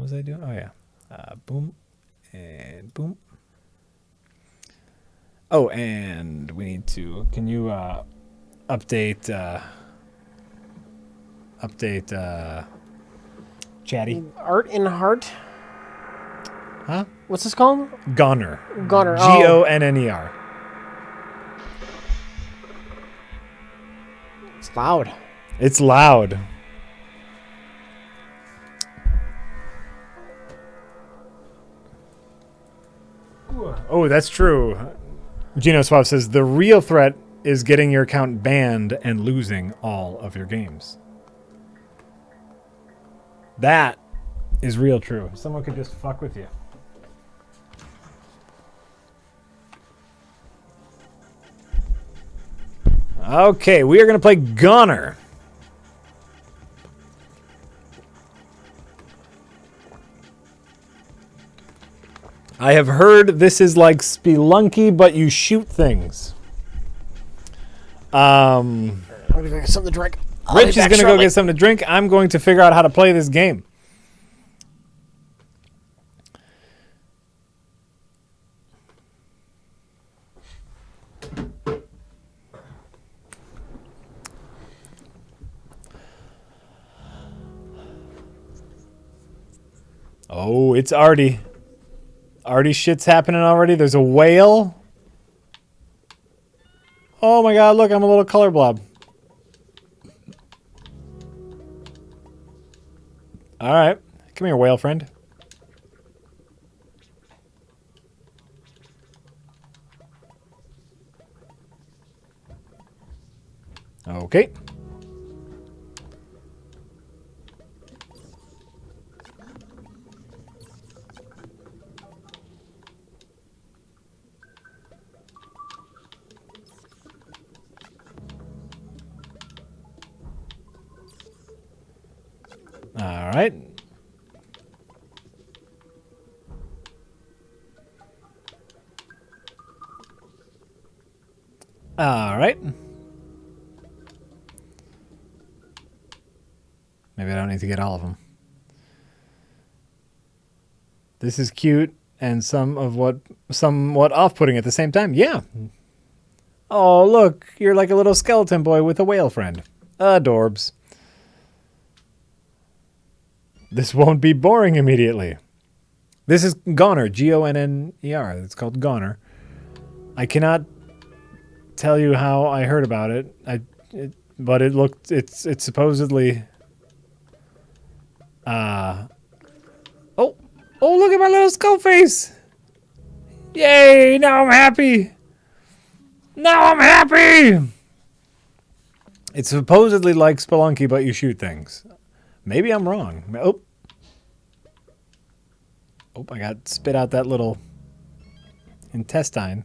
was I doing? Oh, yeah. Boom and boom. Oh, and we need to... Can you update... Chatty? Art in Heart? Huh? What's this called? GoNNER. GoNNER. GoNNER. It's loud. It's loud. Oh, that's true. Gino Swap says the real threat is getting your account banned and losing all of your games. That is real true. Someone could just fuck with you. Okay, we are going to play GoNNER. I have heard this is like Spelunky, but you shoot things. I'm gonna go get something to drink. Rich is going to go get something to drink. I'm going to figure out how to play this game. Oh, it's already shit's happening already. There's a whale. Oh my god, look, I'm a little color blob. All right. Come here, whale friend. Okay. All right. All right. Maybe I don't need to get all of them. This is cute and somewhat off-putting at the same time. Yeah. Oh, look. You're like a little skeleton boy with a whale friend. Adorbs. This won't be boring immediately. This is GoNNER. GoNNER. It's called GoNNER. I cannot tell you how I heard about it. But it looked... It's supposedly... Oh, look at my little skull face! Yay! Now I'm happy! Now I'm happy! It's supposedly like Spelunky, but you shoot things. Maybe I'm wrong. Oh, I got spit out that little intestine.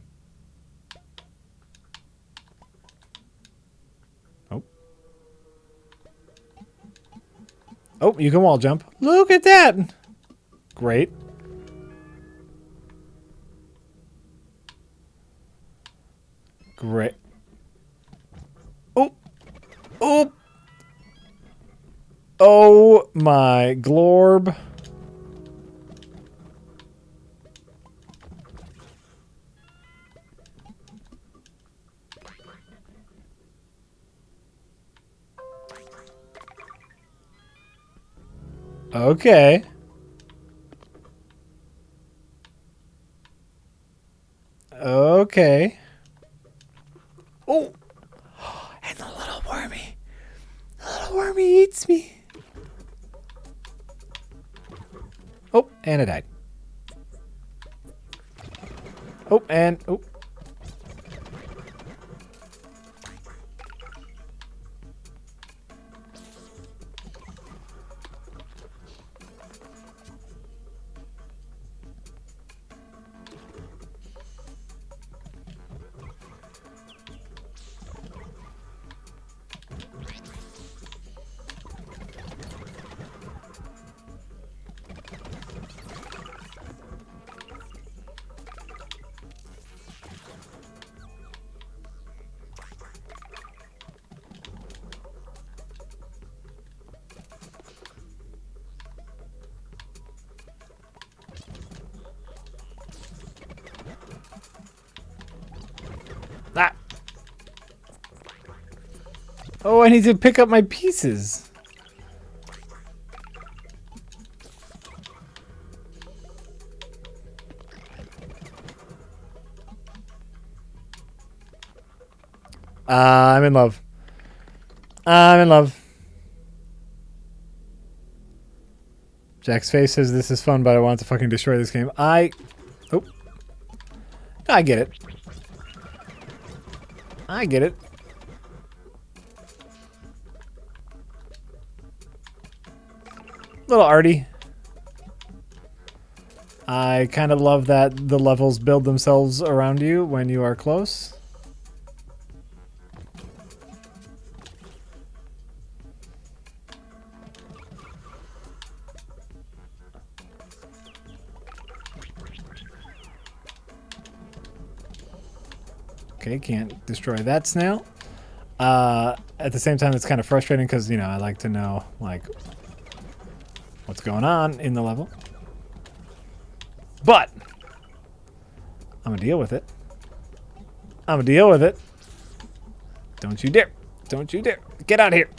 Oh, you can wall jump. Look at that! Great. Great. Oh! Oh! Oh my glorb. Okay. Okay. Oh! And the little wormy. The little wormy eats me. Oh, and I died. Oh, and... Oh. Oh, I need to pick up my pieces. I'm in love. I'm in love. Jack's face says this is fun, but I want to fucking destroy this game. Oh. I get it. I get it. Little arty. I kind of love that the levels build themselves around you when you are close. Okay, can't destroy that snail. At the same time, it's kind of frustrating because, you know, I like to know, like, what's going on in the level. But I'm gonna deal with it. I'm gonna deal with it. Don't you dare. Don't you dare. Get out of here.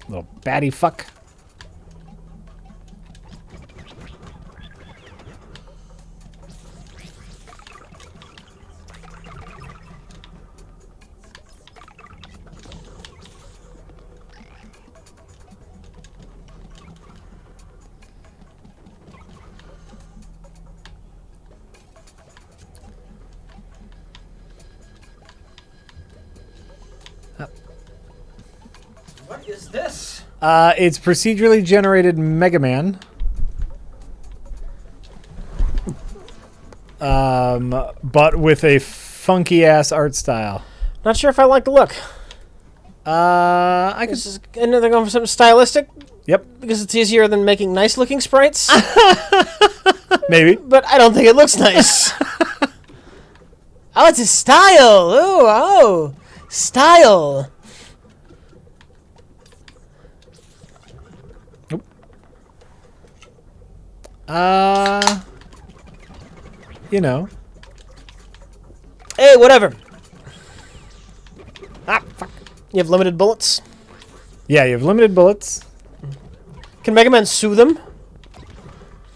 Little batty fuck. What is this? It's procedurally generated Mega Man. But with a funky ass art style. Not sure if I like the look. I This is another going for something stylistic Yep. because it's easier than making nice looking sprites. Maybe. But I don't think it looks nice. Oh, it's a style. Oh, style. Nope. You know. Hey, whatever. Ah, fuck. You have limited bullets. Yeah, you have limited bullets. Can Mega Man sue them?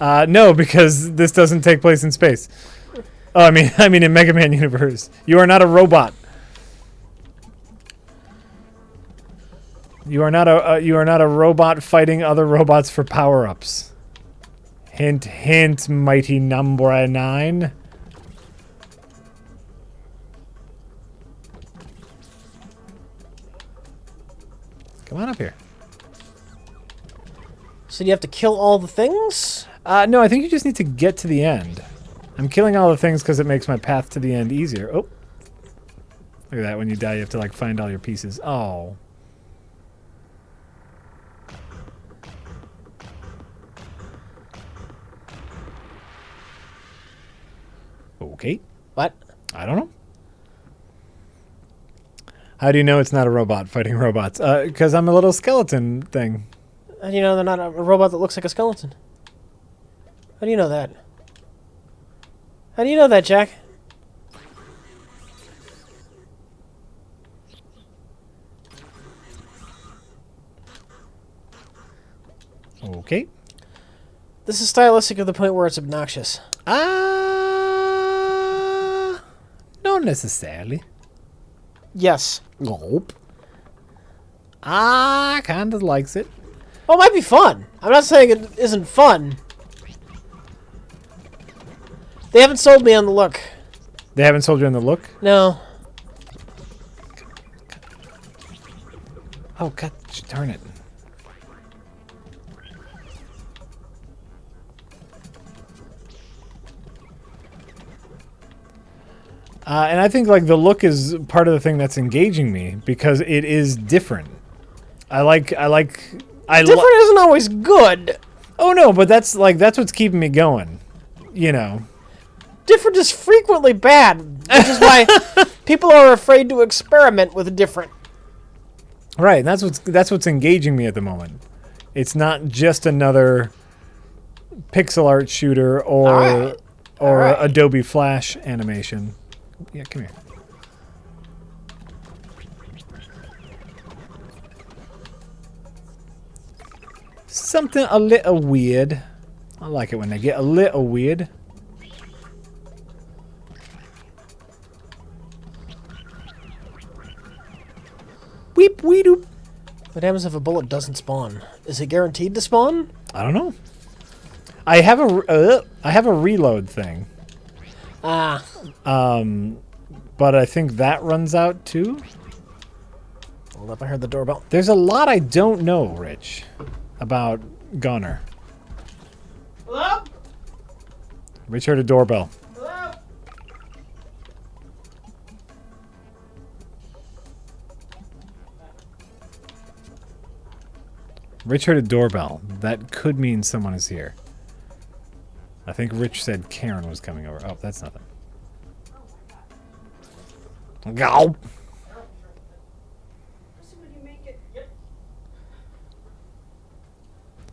No, because this doesn't take place in space. Oh, I mean in Mega Man universe. You are not a robot. You are not a robot fighting other robots for power-ups. Hint, hint, mighty number 9. Come on up here. So you have to kill all the things? No, I think you just need to get to the end. I'm killing all the things because it makes my path to the end easier. Oh. Look at that. When you die, you have to, like, find all your pieces. Oh. Okay. What? I don't know. How do you know it's not a robot fighting robots? Because I'm a little skeleton thing. How do you know they're not a robot that looks like a skeleton? How do you know that? How do you know that, Jack? Okay. This is stylistic to the point where it's obnoxious. Not necessarily. Yes. Nope. Kind of likes it. Oh, it might be fun. I'm not saying it isn't fun. They haven't sold me on the look. They haven't sold you on the look? No. Oh, God, darn it. And I think, like, the look is part of the thing that's engaging me because it is different. Different isn't always good. Oh, no, but that's what's keeping me going. You know. Different is frequently bad, which is why people are afraid to experiment with different. Right, and that's what's engaging me at the moment. It's not just another pixel art shooter or Adobe Flash animation. Yeah, come here. Something a little weird. I like it when they get a little weird. Weep, weedoop. What happens if a bullet doesn't spawn? Is it guaranteed to spawn? I don't know. I have a reload thing. Ah. But I think that runs out too. Hold up, I heard the doorbell. There's a lot I don't know, Rich, about GoNNER. Hello? Rich heard a doorbell. Hello? Rich heard a doorbell. That could mean someone is here. I think Rich said Karen was coming over. Oh, that's nothing. Go.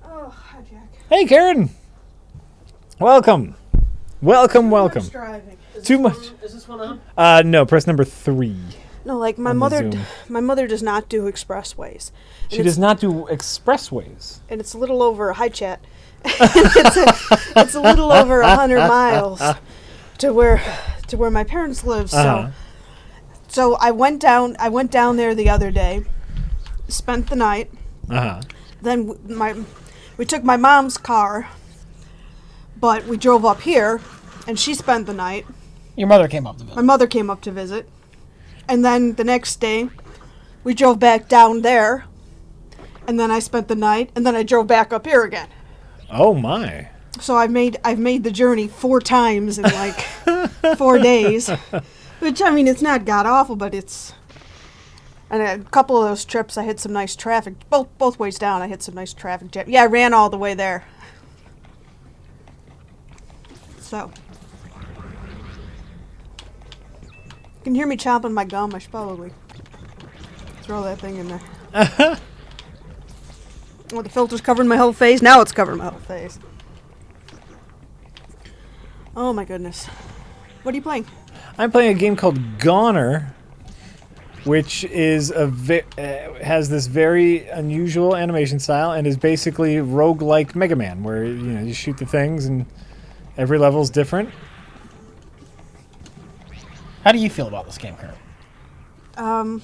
Oh, hi, Jack. Hey, Karen. Welcome. Welcome. Driving. Too much. Is this one on? No, press number 3. No, like my On the mother. Zoom. My mother does not do expressways. And She does not do expressways. and it's a little over. Hi, chat. it's a little over 100 miles to where my parents live. So I went down there the other day, spent the night. Then we took my mom's car, but we drove up here, and she spent the night. Your mother came up to visit. My mother came up to visit, and then the next day, we drove back down there, and then I spent the night, and then I drove back up here again. Oh my. So I've made the journey 4 times in like 4 days, which I mean it's not god awful, but it's. And a couple of those trips, I hit some nice traffic. Both ways down, I hit some nice traffic jam. Yeah, I ran all the way there. So. You can hear me chomping my gum. I should probably throw that thing in there. Oh, the filter's covering my whole face. Now it's covering my whole face. Oh my goodness. What are you playing? I'm playing a game called GoNNER, which is has this very unusual animation style and is basically roguelike Mega Man, where you shoot the things and every level's different. How do you feel about this game, Karen?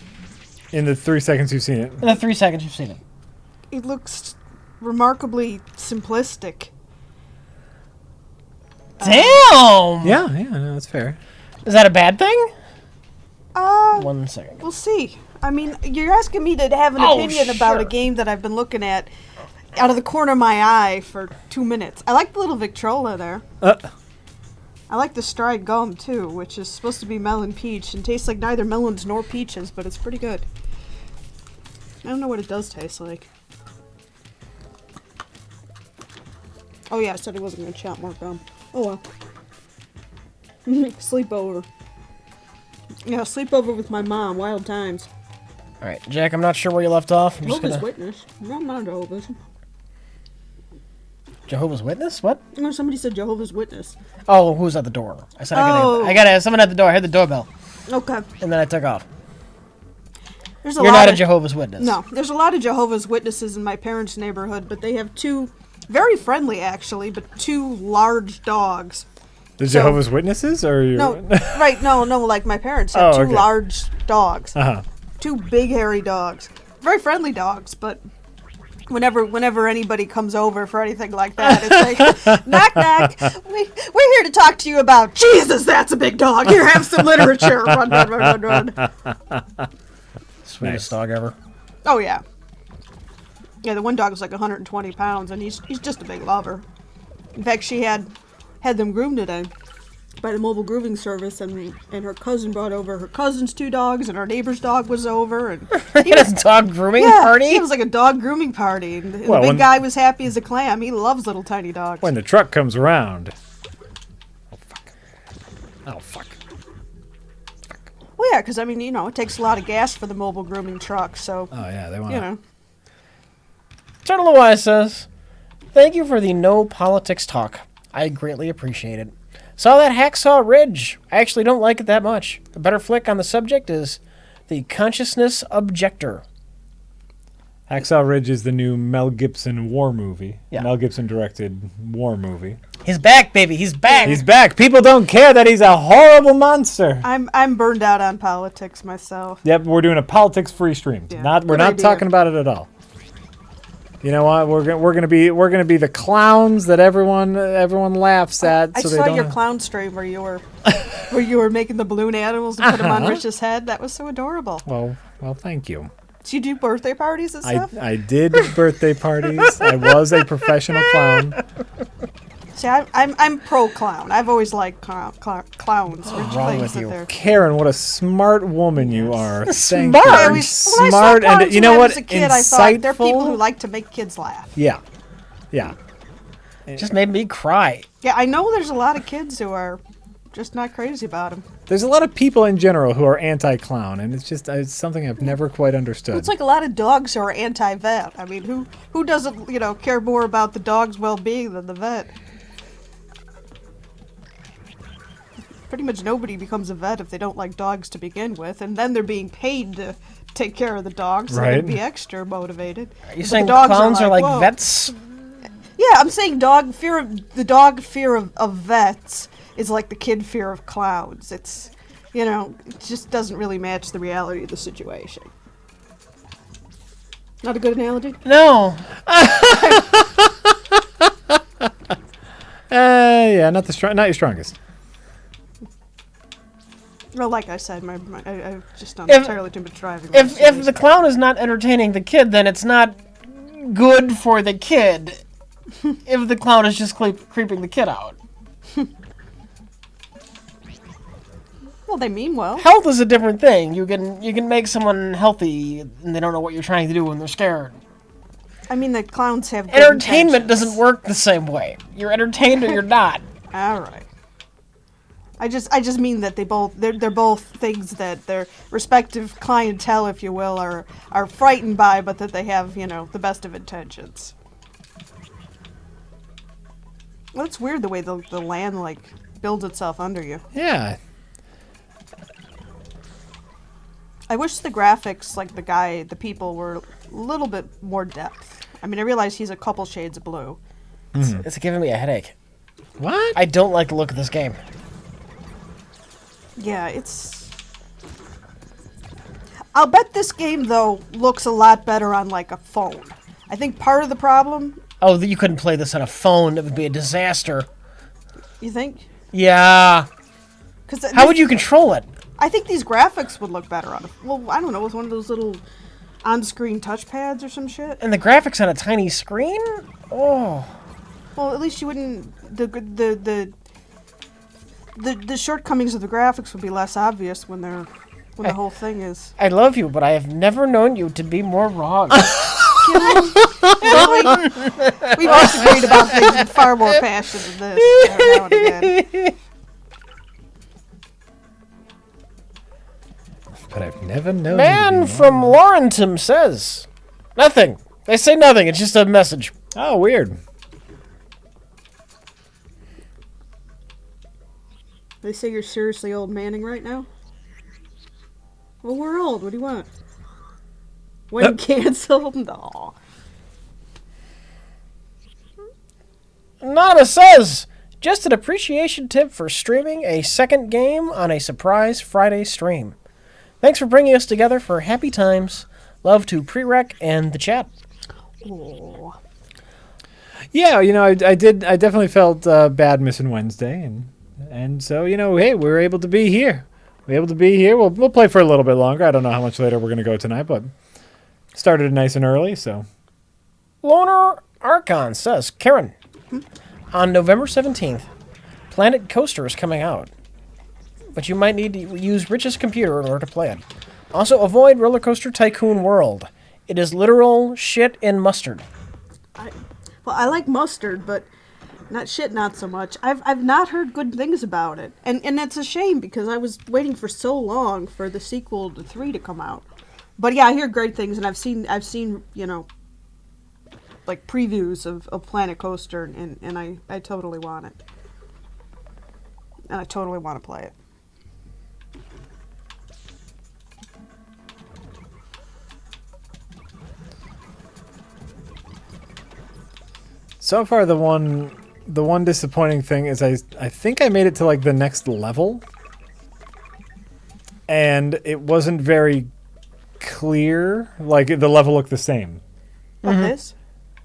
In the 3 seconds you've seen it. In the 3 seconds you've seen it. It looks remarkably simplistic. Damn! Yeah, no, that's fair. Is that a bad thing? 1 second. We'll see. I mean, you're asking me to have an opinion about a game that I've been looking at out of the corner of my eye for 2 minutes. I like the little Victrola there. I like the Stride gum, too, which is supposed to be melon peach and tastes like neither melons nor peaches, but it's pretty good. I don't know what it does taste like. Oh yeah, I said I wasn't going to chop more gum. Oh well. Sleepover. Yeah, sleepover with my mom. Wild times. Alright, Jack, I'm not sure where you left off. I'm just Jehovah's gonna... Witness. No, I'm not a Jehovah's. Jehovah's Witness? What? No, somebody said Jehovah's Witness. Oh, who's at the door? I said Oh. I gotta have someone at the door. I heard the doorbell. Okay. And then I took off. There's a You're lot not a of, Jehovah's Witness. No, there's a lot of Jehovah's Witnesses in my parents' neighborhood, but they have 2, very friendly actually, but 2 large dogs. The So- Jehovah's Witnesses, or you? No, right, no, like my parents have Oh, 2 okay. large dogs. 2 big hairy dogs. Very friendly dogs, but whenever anybody comes over for anything like that, it's like, knock, knock. We're here to talk to you about, Jesus, that's a big dog. Here, have some literature. Run, run, run, run, run. Sweetest dog ever. Oh, yeah. Yeah, the one dog was like 120 pounds, and he's just a big lover. In fact, she had them groomed today by the mobile grooming service, and her cousin brought over her cousin's 2 dogs, and our neighbor's dog was over, and He had a dog grooming party? it was like a dog grooming party, and Well, the when- big guy was happy as a clam. He loves little tiny dogs. When the truck comes around. Oh fuck. Well, yeah, because I mean, it takes a lot of gas for the mobile grooming truck, so Oh yeah, they want. you know. Turtle Wise says, thank you for the no politics talk. I greatly appreciate it. Saw that Hacksaw Ridge. I actually don't like it that much. A better flick on the subject is The Consciousness Objector. Hacksaw Ridge is the new Mel Gibson war movie. Yeah. Mel Gibson directed war movie. He's back, baby. He's back. He's back. People don't care that he's a horrible monster. I'm burned out on politics myself. Yep, we're doing a politics-free stream. Yeah, We're good not idea. talking about it at all. You know what? We're gonna be the clowns that everyone laughs at. I so they saw don't your clown stream where you were making the balloon animals and put them on Rich's head. That was so adorable. Well, thank you. Do you do birthday parties and stuff? I did birthday parties. I was a professional clown. See, I'm pro clown. I've always liked clowns. Rich wrong thinks with that you? they're Karen, what a smart woman you are. Thank Smart. you. I always, when Smart I saw and you clowns know when I what? was a kid, I thought they're people who Insightful. like to make kids laugh. Yeah. Yeah. It just made me cry. Yeah, I know there's a lot of kids who are just not crazy about them. There's a lot of people in general who are anti-clown, and it's something I've never quite understood. It's like a lot of dogs who are anti-vet. I mean, who doesn't care more about the dog's well-being than the vet? Pretty much nobody becomes a vet if they don't like dogs to begin with, and then they're being paid to take care of the dogs, so Right. they'd be extra motivated. Are you But saying the dogs clowns are like "Whoa." vets? Yeah, I'm saying dog fear of vets is like the kid fear of clowns. It's it just doesn't really match the reality of the situation. Not a good analogy? No. Yeah, not your strongest. Well, like I said, I've just done If- entirely too much driving. If the clown is not entertaining the kid, then it's not good for the kid. If the clown is just creeping the kid out. Well, they mean well. Health is a different thing. You can make someone healthy and they don't know what you're trying to do when they're scared. I mean, the clowns have good Entertainment intentions. doesn't work the same way. You're entertained or you're not. All right. I just mean that they're both things that their respective clientele, if you will, are frightened by, but that they have the best of intentions. Well, it's weird the way the land builds itself under you. Yeah. I wish the graphics, the people were a little bit more depth. I mean, I realize he's a couple shades of blue. It's giving me a headache. What? I don't like the look of this game. Yeah, I'll bet this game, though, looks a lot better on, a phone. I think part of the problem... Oh, that you couldn't play this on a phone. That would be a disaster. You think? Yeah. How would you control it? I think these graphics would look better on it. Well, I don't know, with one of those little on-screen touchpads or some shit. And the graphics on a tiny screen? Oh. Well, at least you wouldn't... The shortcomings of the graphics would be less obvious when the whole thing is... I love you, but I have never known you to be more wrong. Really? We've always agreed about things with far more passion than this now and again. But I've never known. Man from Laurentum says nothing. They say nothing. It's just a message. Oh, weird. They say you're seriously old manning right now? Well, we're old. What do you want? When canceled? No. Nana says, just an appreciation tip for streaming a second game on a surprise Friday stream. Thanks for bringing us together for happy times. Love to Prereq and the chat. Oh. Yeah, I definitely felt bad missing Wednesday, and so hey, we were able to be here. We'll play for a little bit longer. I don't know how much later we're gonna go tonight, but started nice and early, so. Loner Archon says, Karen, on November 17th, Planet Coaster is coming out, but you might need to use Rich's computer in order to play it. Also, avoid Roller Coaster Tycoon World. It is literal shit in mustard. I like mustard, but not so much. I've not heard good things about it, and it's a shame because I was waiting for so long for the sequel to 3 to come out. But yeah, I hear great things, and I've seen previews of Planet Coaster, and I totally want it, and I totally want to play it. So far, the one disappointing thing is I think I made it to like the next level, and it wasn't very clear. Like the level looked the same. What this?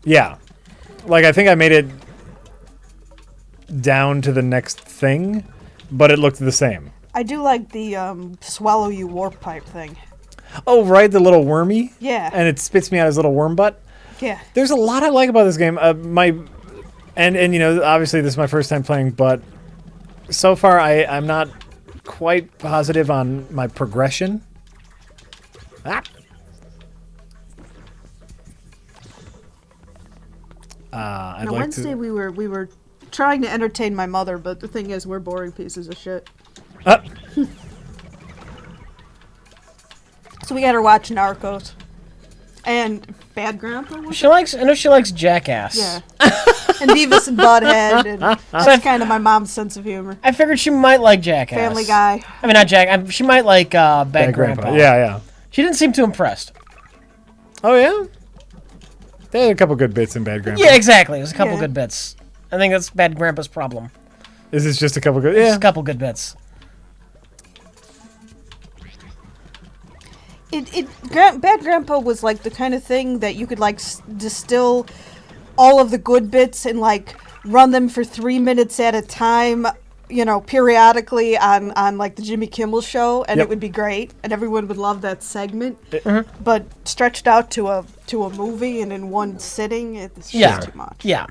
Yeah, like I think I made it down to the next thing, but it looked the same. I do like the swallow you warp pipe thing. Oh, right, the little wormy. Yeah. And it spits me out his little worm butt. Yeah. There's a lot I like about this game. And you know, obviously this is my first time playing, but so far I'm not quite positive on my progression. Ah. I'd Now, like Wednesday to. we were trying to entertain my mother, but the thing is, we're boring pieces of shit. So we got her watching Narcos and Bad Grandpa. I know she likes Jackass. Yeah. And Beavis and Butthead, and that's kind of my mom's sense of humor. I figured she might like Jackass. Family Guy. I mean, not Jack. She might like Bad Grandpa. Yeah. She didn't seem too impressed. Oh yeah. They had a couple good bits in Bad Grandpa. Yeah, exactly. There's a couple Yeah. good bits. I think that's Bad Grandpa's problem. Is this just a couple good? Just Yeah. a couple good bits. Bad Grandpa was like the kind of thing that you could like distill all of the good bits and like run them for 3 minutes at a time, you know, periodically on like the Jimmy Kimmel show, and Yep. it would be great, and everyone would love that segment. Mm-hmm. But stretched out to a movie and in one sitting, it's Yeah. just too much. Yeah.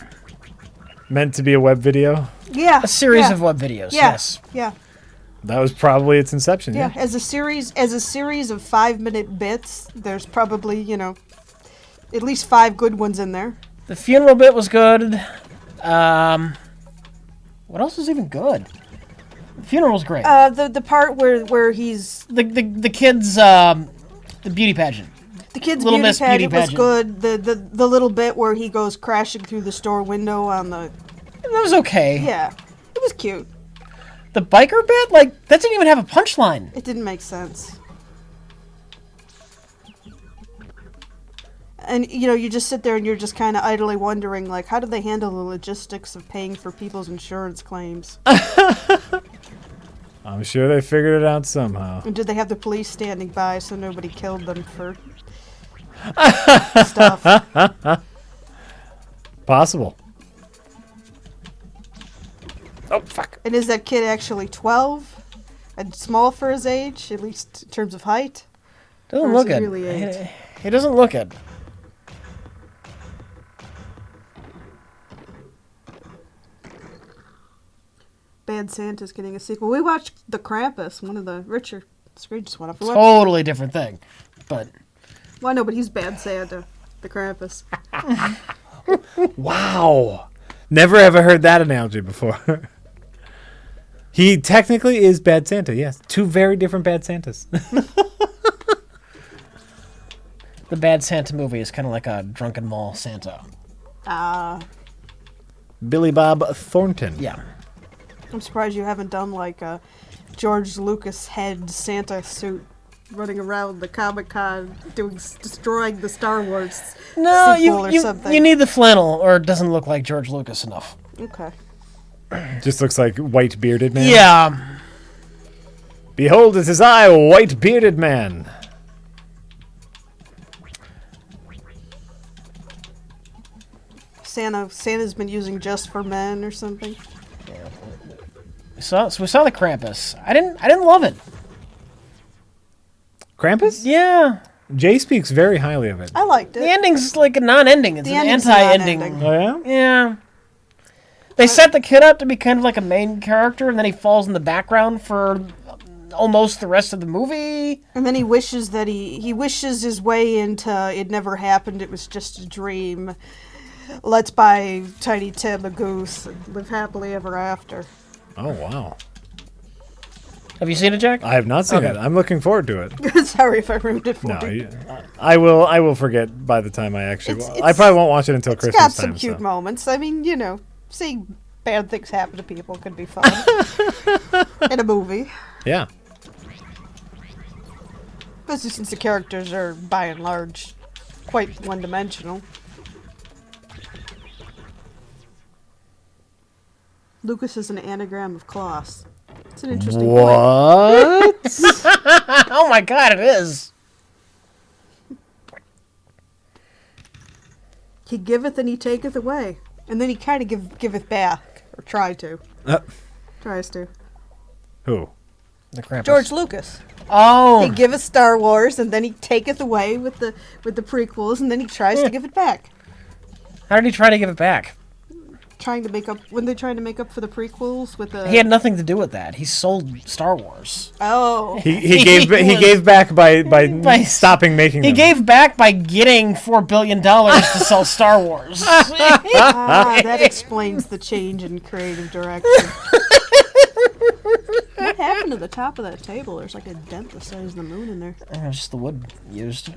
Meant to be a web video. Yeah, A series yeah, of web videos. yeah, Yes. yeah, That was probably its inception. yeah. As a series of 5-minute bits, there's probably, you know, at least 5 good ones in there. The funeral bit was good. What else was even good? The funeral was great. The part where he's The kids, the beauty pageant. the kid's Little beauty Miss Beauty pageant was pageant. good. The little bit where he goes crashing through the store window on the That was okay. yeah, it was cute. The biker bit, like, that didn't even have a punchline. It didn't make sense. And you know, you just sit there and you're just kind of idly wondering, like, how do they handle the logistics of paying for people's insurance claims? I'm sure they figured it out somehow. And did they have the police standing by so nobody killed them for stuff? Possible. Oh, fuck. And is that kid actually 12 and small for his age, at least in terms of height? Doesn't Or is look he it. really eight? He doesn't look it. Bad Santa's getting a sequel. We watched The Krampus, one of the Richard Screech's one. If we watched, Totally different thing. But well, no, but he's Bad Santa, the Krampus. Wow. Never ever heard that analogy before. He technically is Bad Santa, yes. 2 very different Bad Santas. the Bad Santa movie is kind of like a drunken mall Santa. Billy Bob Thornton. Yeah. I'm surprised you haven't done like a George Lucas head Santa suit running around the Comic-Con destroying the Star Wars No, sequel or something. you need the flannel, or it doesn't look like George Lucas enough. Okay. Just looks like white bearded man. Yeah. Behold, it is I, white bearded man. Santa's been using Just for Men or something. So we saw the Krampus. I didn't love it. Krampus? Yeah. Jay speaks very highly of it. I liked The it. ending's like a non-ending. It's The an ending's anti-ending. non-ending. Oh, yeah? Yeah. They set the kid up to be kind of like a main character, and then he falls in the background for almost the rest of the movie. And then he wishes that he wishes his way into it never happened, it was just a dream. Let's buy Tiny Tim a goose and live happily ever after. Oh, wow. Have you seen it, Jack? I have not seen Okay. it. I'm looking forward to it. Sorry if I ruined it for No, you. I will forget by the time I actually... It's- I probably won't watch it until It's Christmas got some time. cute so. moments. I mean, you know, seeing bad things happen to people could be fun. In a movie. Yeah. Especially since the characters are, by and large, quite one-dimensional. Lucas is an anagram of Klaus. It's an interesting point. What? Oh my god, it is. He giveth and he taketh away. And then he kind of giveth back. Or try to. Tries to. Who? The Krampus. George Lucas. Oh. He giveth Star Wars, and then he taketh away with the prequels, and then he tries to give it back. How did he try to give it back? Trying to make up when they're trying to make up for the prequels with the. He had nothing to do with that. He sold Star Wars. Oh. He gave back by stopping making them. He gave back by getting $4 billion to sell Star Wars. That explains the change in creative direction. What happened to the top of that table? There's like a dent the size of the moon in there. It's just the wood used.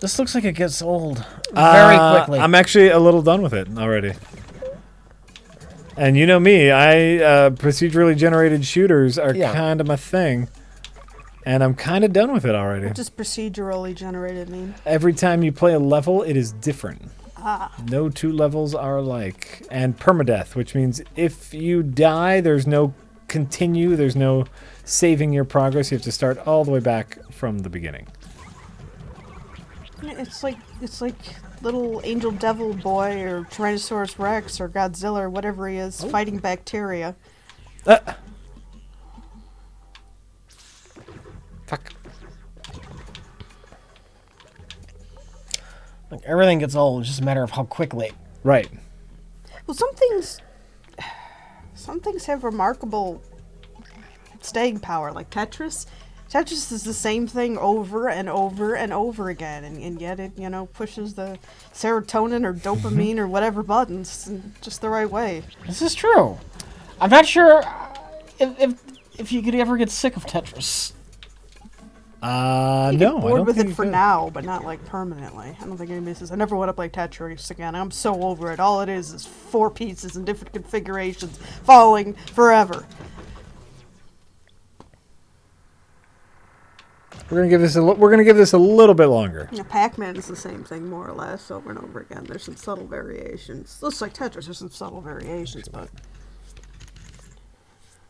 This looks like it gets old very quickly. I'm actually a little done with it already. And you know me, procedurally generated shooters are kind of my thing. And I'm kind of done with it already. What does procedurally generated mean? Every time you play a level, it is different. No two levels are alike. And permadeath, which means if you die, there's no continue, there's no saving your progress. You have to start all the way back from the beginning. It's like little angel devil boy or Tyrannosaurus Rex or Godzilla or whatever he is fighting bacteria. Fuck. Like, everything gets old. It's just a matter of how quickly. Right. Well, some things have remarkable staying power, like Tetris. Tetris is the same thing over and over and over again, and yet it, pushes the serotonin or dopamine or whatever buttons in just the right way. This is true. I'm not sure if you could ever get sick of Tetris. You No, get I bored don't with think it you for could. now, but not like permanently. I don't think anybody says, I never want to play Tetris again. I'm so over it. All it is 4 pieces in different configurations falling forever. We're gonna give this a little bit longer. Pac-Man is the same thing, more or less, over and over again. There's some subtle variations. Looks like Tetris, there's some subtle variations, but...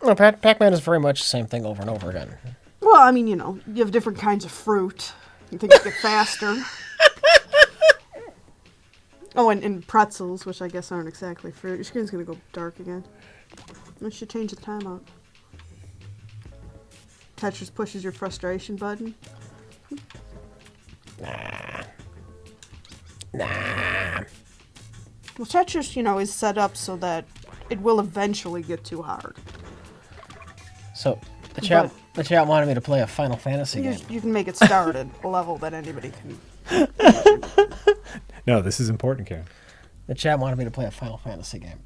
No, Pac-Man is very much the same thing over and over again. Well, I mean, you have different kinds of fruit. And things get faster. Oh, and pretzels, which I guess aren't exactly fruit. Your screen's going to go dark again. I should change the timeout. Tetris pushes your frustration button. Nah. Well, Tetris, is set up so that it will eventually get too hard. So, the chat wanted me to play a Final Fantasy game. You can make it start at a level that anybody can. No, this is important, Karen. The chat wanted me to play a Final Fantasy game.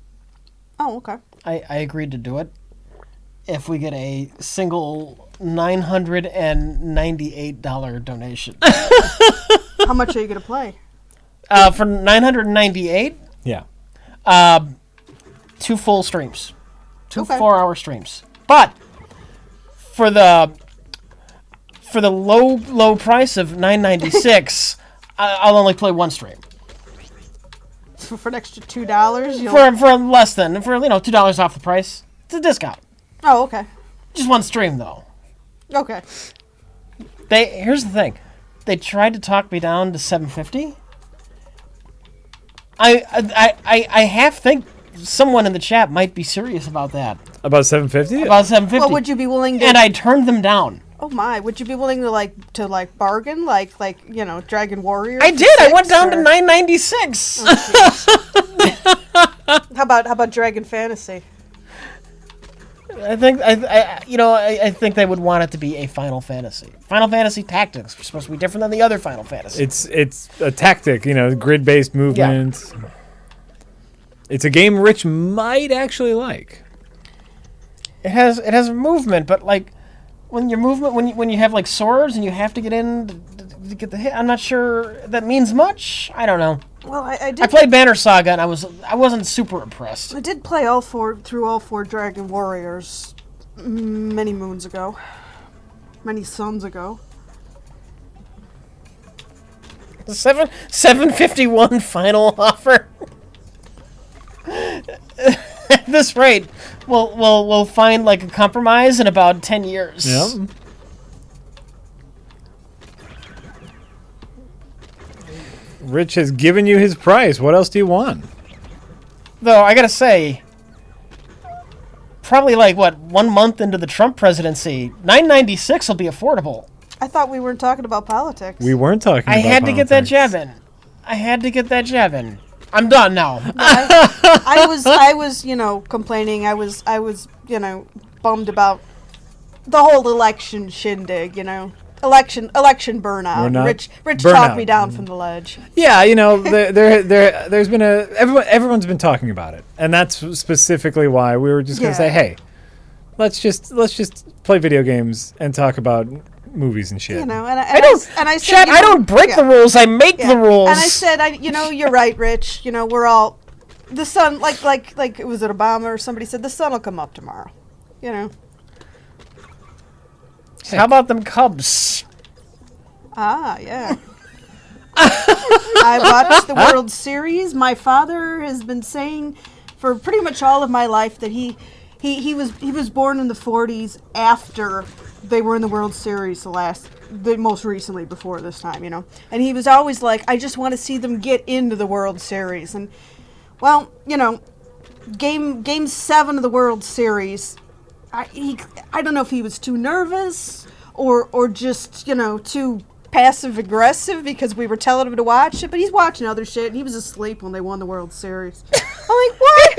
Oh, okay. I agreed to do it if we get a single $998 donation. How much are you going to play? For $998, Yeah. 2 full streams. 2 Okay. 4-hour streams. But for the low price of $9.96, I'll only play 1 stream. For an extra $2? For less than $2 off the price. It's a discount. Oh, okay. Just 1 stream though. Okay. Here's the thing. They tried to talk me down to $7.50. I half think someone in the chat might be serious about that. About $7.50? About $7.50. Well, would you be willing to? And I turned them down. Oh my! Would you be willing to bargain like Dragon Warrior? I did. I went down to $9.96. How about Dragon Fantasy? I think they would want it to be a Final Fantasy. Final Fantasy Tactics are supposed to be different than the other Final Fantasy. It's a tactic, grid-based movement. Yeah. It's a game Rich might actually like. It has movement, but when you have swords and you have to get in to get the hit, I'm not sure that means much. I don't know. Well, I played Banner Saga and I wasn't super impressed. I did play through all four Dragon Warriors Many moons ago. Many suns ago. 751 final offer. At this rate, we'll find like a compromise in about 10 years. Yep. Rich has given you his price. What else do you want? Though I gotta say, probably like 1 month into the Trump presidency, $9.96 will be affordable. I thought we weren't talking about politics. We weren't talking about I had to get that politics. jab in. I'm done now. I was, complaining. I was, bummed about the whole election shindig. Election burnout. We're not- Rich burnout. talked me down from the ledge. Yeah, there's been everyone's been talking about it, and that's specifically why we were just gonna say, hey, let's just play video games and talk about movies and shit. I said, Chad, I don't break the rules. I make the rules. And I said, you're right, Rich. We're all the sun. Like was it Obama or somebody said the sun will come up tomorrow. How about them Cubs? Ah, yeah. I watched the World Series. My father has been saying for pretty much all of my life that he was born in the 40s after they were in the World Series the most recently before this time, And he was always like, I just want to see them get into the World Series. And, well, game 7 of the World Series, I don't know if he was too nervous or just, too passive aggressive because we were telling him to watch it, but he's watching other shit and he was asleep when they won the World Series. I'm like, what?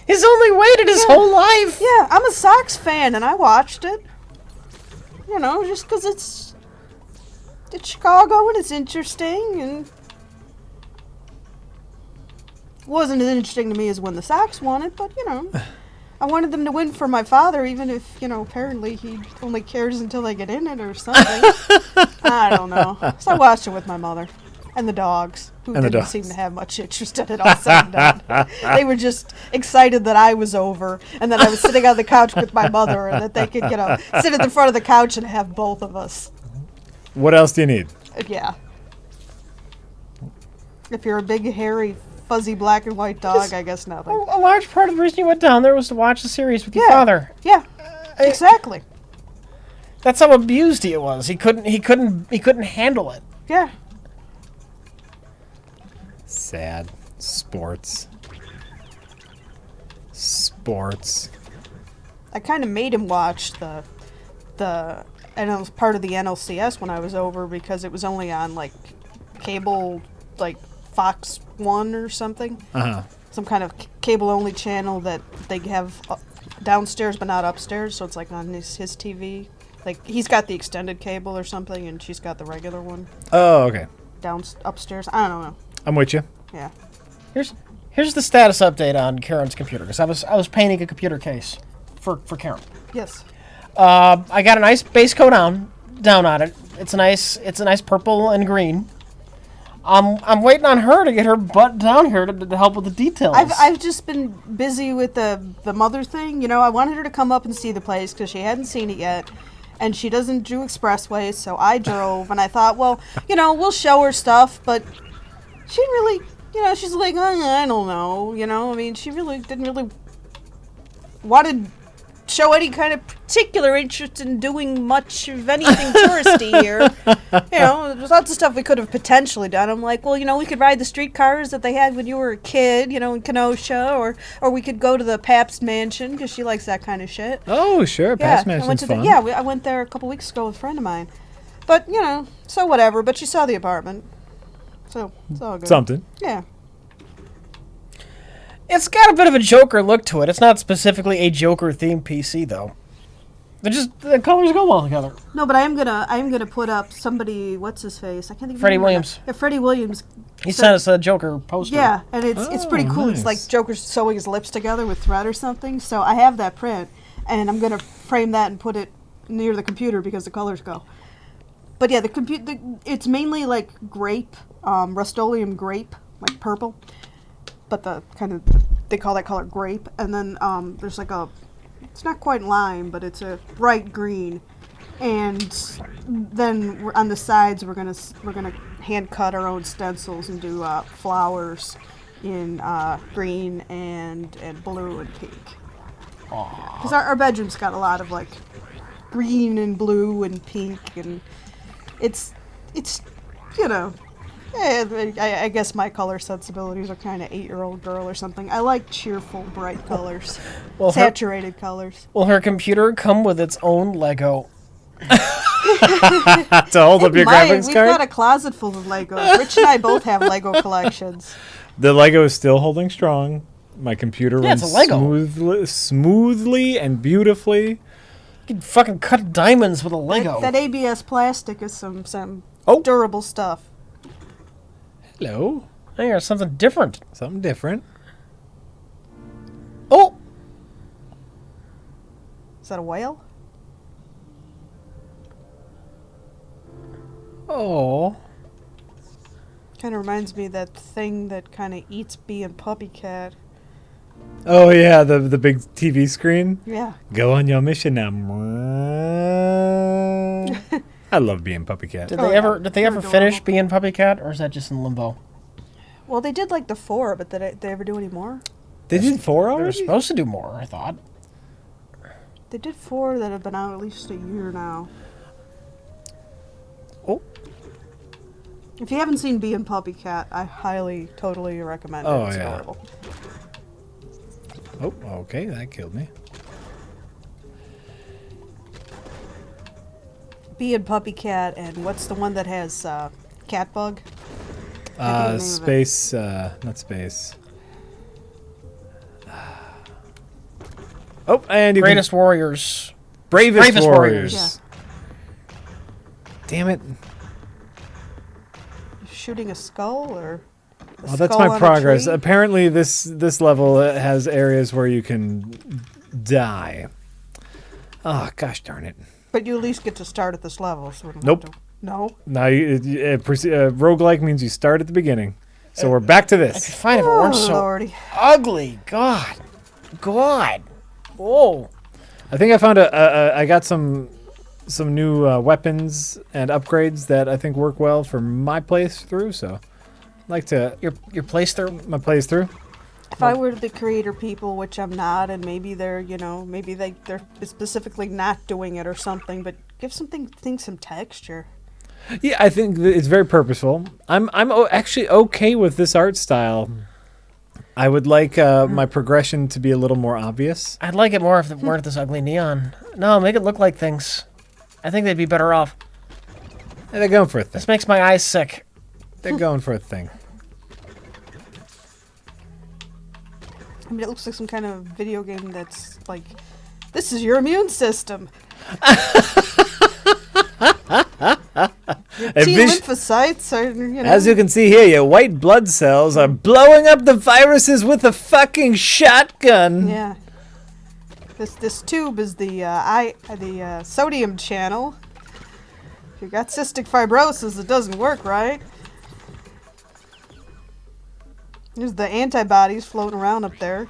He's only waited his whole life. Yeah, I'm a Sox fan and I watched it. Just because it's Chicago and it's interesting, and it wasn't as interesting to me as when the Sox won it, but I wanted them to win for my father, even if apparently he only cares until they get in it or something. I don't know. So I watched it with my mother and the dogs, who didn't seem to have much interest in it all said and done. They were just excited that I was over and that I was sitting on the couch with my mother and that they could, sit at the front of the couch and have both of us. What else do you need? Yeah. If you're a big, hairy, fuzzy black and white dog, I guess nothing. A large part of the reason you went down there was to watch the series with your father. Yeah, exactly. That's how abused he was. He couldn't handle it. Yeah. Sad. Sports. I kind of made him watch the and it was part of the NLCS when I was over because it was only on cable, Fox 1 or something. Some kind of cable only channel that they have downstairs but not upstairs, so it's on his TV. He's got the extended cable or something and she's got the regular one. Oh, okay. Upstairs. I don't know. I'm with you. Yeah. Here's the status update on Karen's computer, because I was painting a computer case for Karen. Yes. I got a nice base coat down on it. It's a nice purple and green. I'm waiting on her to get her butt down here to help with the details. I've just been busy with the mother thing. I wanted her to come up and see the place because she hadn't seen it yet. And she doesn't do expressways, so I drove. And I thought, well, we'll show her stuff. But she really, she's like, I don't know. She really didn't really want to show any kind of particular interest in doing much of anything touristy here. There's lots of stuff we could have potentially done. I'm like, well, we could ride the streetcars that they had when you were a kid, in Kenosha, or we could go to the Pabst Mansion because she likes that kind of shit. Oh, sure. Pabst Mansion's fun. I went there a couple weeks ago with a friend of mine. But, so whatever. But she saw the apartment. So it's all good. Something. Yeah. It's got a bit of a Joker look to it. It's not specifically a Joker-themed PC, though. The colors go well together. No, but I am gonna put up somebody. What's his face? I can't think of Freddie his name. Williams. Yeah, Freddie Williams. He sent us a Joker poster. Yeah, and it's pretty cool. nice. It's like Joker's sewing his lips together with thread or something. So I have that print, and I'm gonna frame that and put it near the computer because the colors go. But yeah, it's mainly grape, Rust-Oleum grape, purple. But the kind of they call that color grape, and then there's a it's not quite lime, but it's a bright green. And then on the sides, we're gonna hand cut our own stencils and do flowers in green and blue and pink. Because our bedroom's got a lot of like green and blue and pink, and it's you know, I guess my color sensibilities are kind of 8-year-old girl or something. I like cheerful, bright colors, saturated colors. Will her computer come with its own Lego? To hold up your graphics We've card? got a closet full of Legos. Rich and I both have Lego collections. The Lego is still holding strong. My computer Yeah, runs it's a Lego. smoothly and beautifully. You can fucking cut diamonds with a Lego. That ABS plastic is some Oh. durable stuff. Hello. Hey, there's something different. Something different. Oh! Is that a whale? Oh. Kind of reminds me of that thing that kind of eats Bee and Puppy Cat. Oh yeah, the big TV screen. Yeah. Go on your mission now. I love being Puppy Cat. Did Oh, they yeah. ever They're finish adorable. being Puppy Cat, or is that just in limbo? Well, they did like the 4, but did they ever do any more? They did 4 They were already? supposed to do more, I thought. They did 4 that have been out at least a year now. Oh. If you haven't seen Bee and Puppy Cat, I highly, totally recommend it. Oh, It's yeah. adorable. Oh, okay, that killed me. Bee and Puppy Cat, and what's the one that has cat bug? I think the name of it. Space, not space. Oh, and you Greatest Warriors. can... Bravest Bravest Warriors. Yeah. Damn it. Shooting a skull, or a Well, that's skull my on a progress. tree? Apparently, this level has areas where you can die. Oh, gosh darn it. But you at least get to start at this level. So we don't Nope. have to- No? Now, roguelike means you start at the beginning. So we're back to I'd be this. fine if it weren't so Lordy. ugly. God. Whoa. I think I found I got some new weapons and upgrades that I think work well for my playthrough. So, I'd like to Your playthrough? my playthrough. If I were the creator people, which I'm not, and maybe they're, maybe they're specifically not doing it or something, but give things some texture. Yeah, I think that it's very purposeful. Actually okay with this art style. I would like my progression to be a little more obvious. I'd like it more if it weren't this ugly neon. No, make it look like things. I think they'd be better off. Hey, they're going for a thing. This makes my eyes sick. They're going for a thing. I mean, it looks like some kind of video game that's like, this is your immune system. Your T lymphocytes are, As you can see here, your white blood cells are blowing up the viruses with a fucking shotgun. Yeah. This tube is the sodium channel. If you got cystic fibrosis, it doesn't work, right? There's the antibodies floating around up there.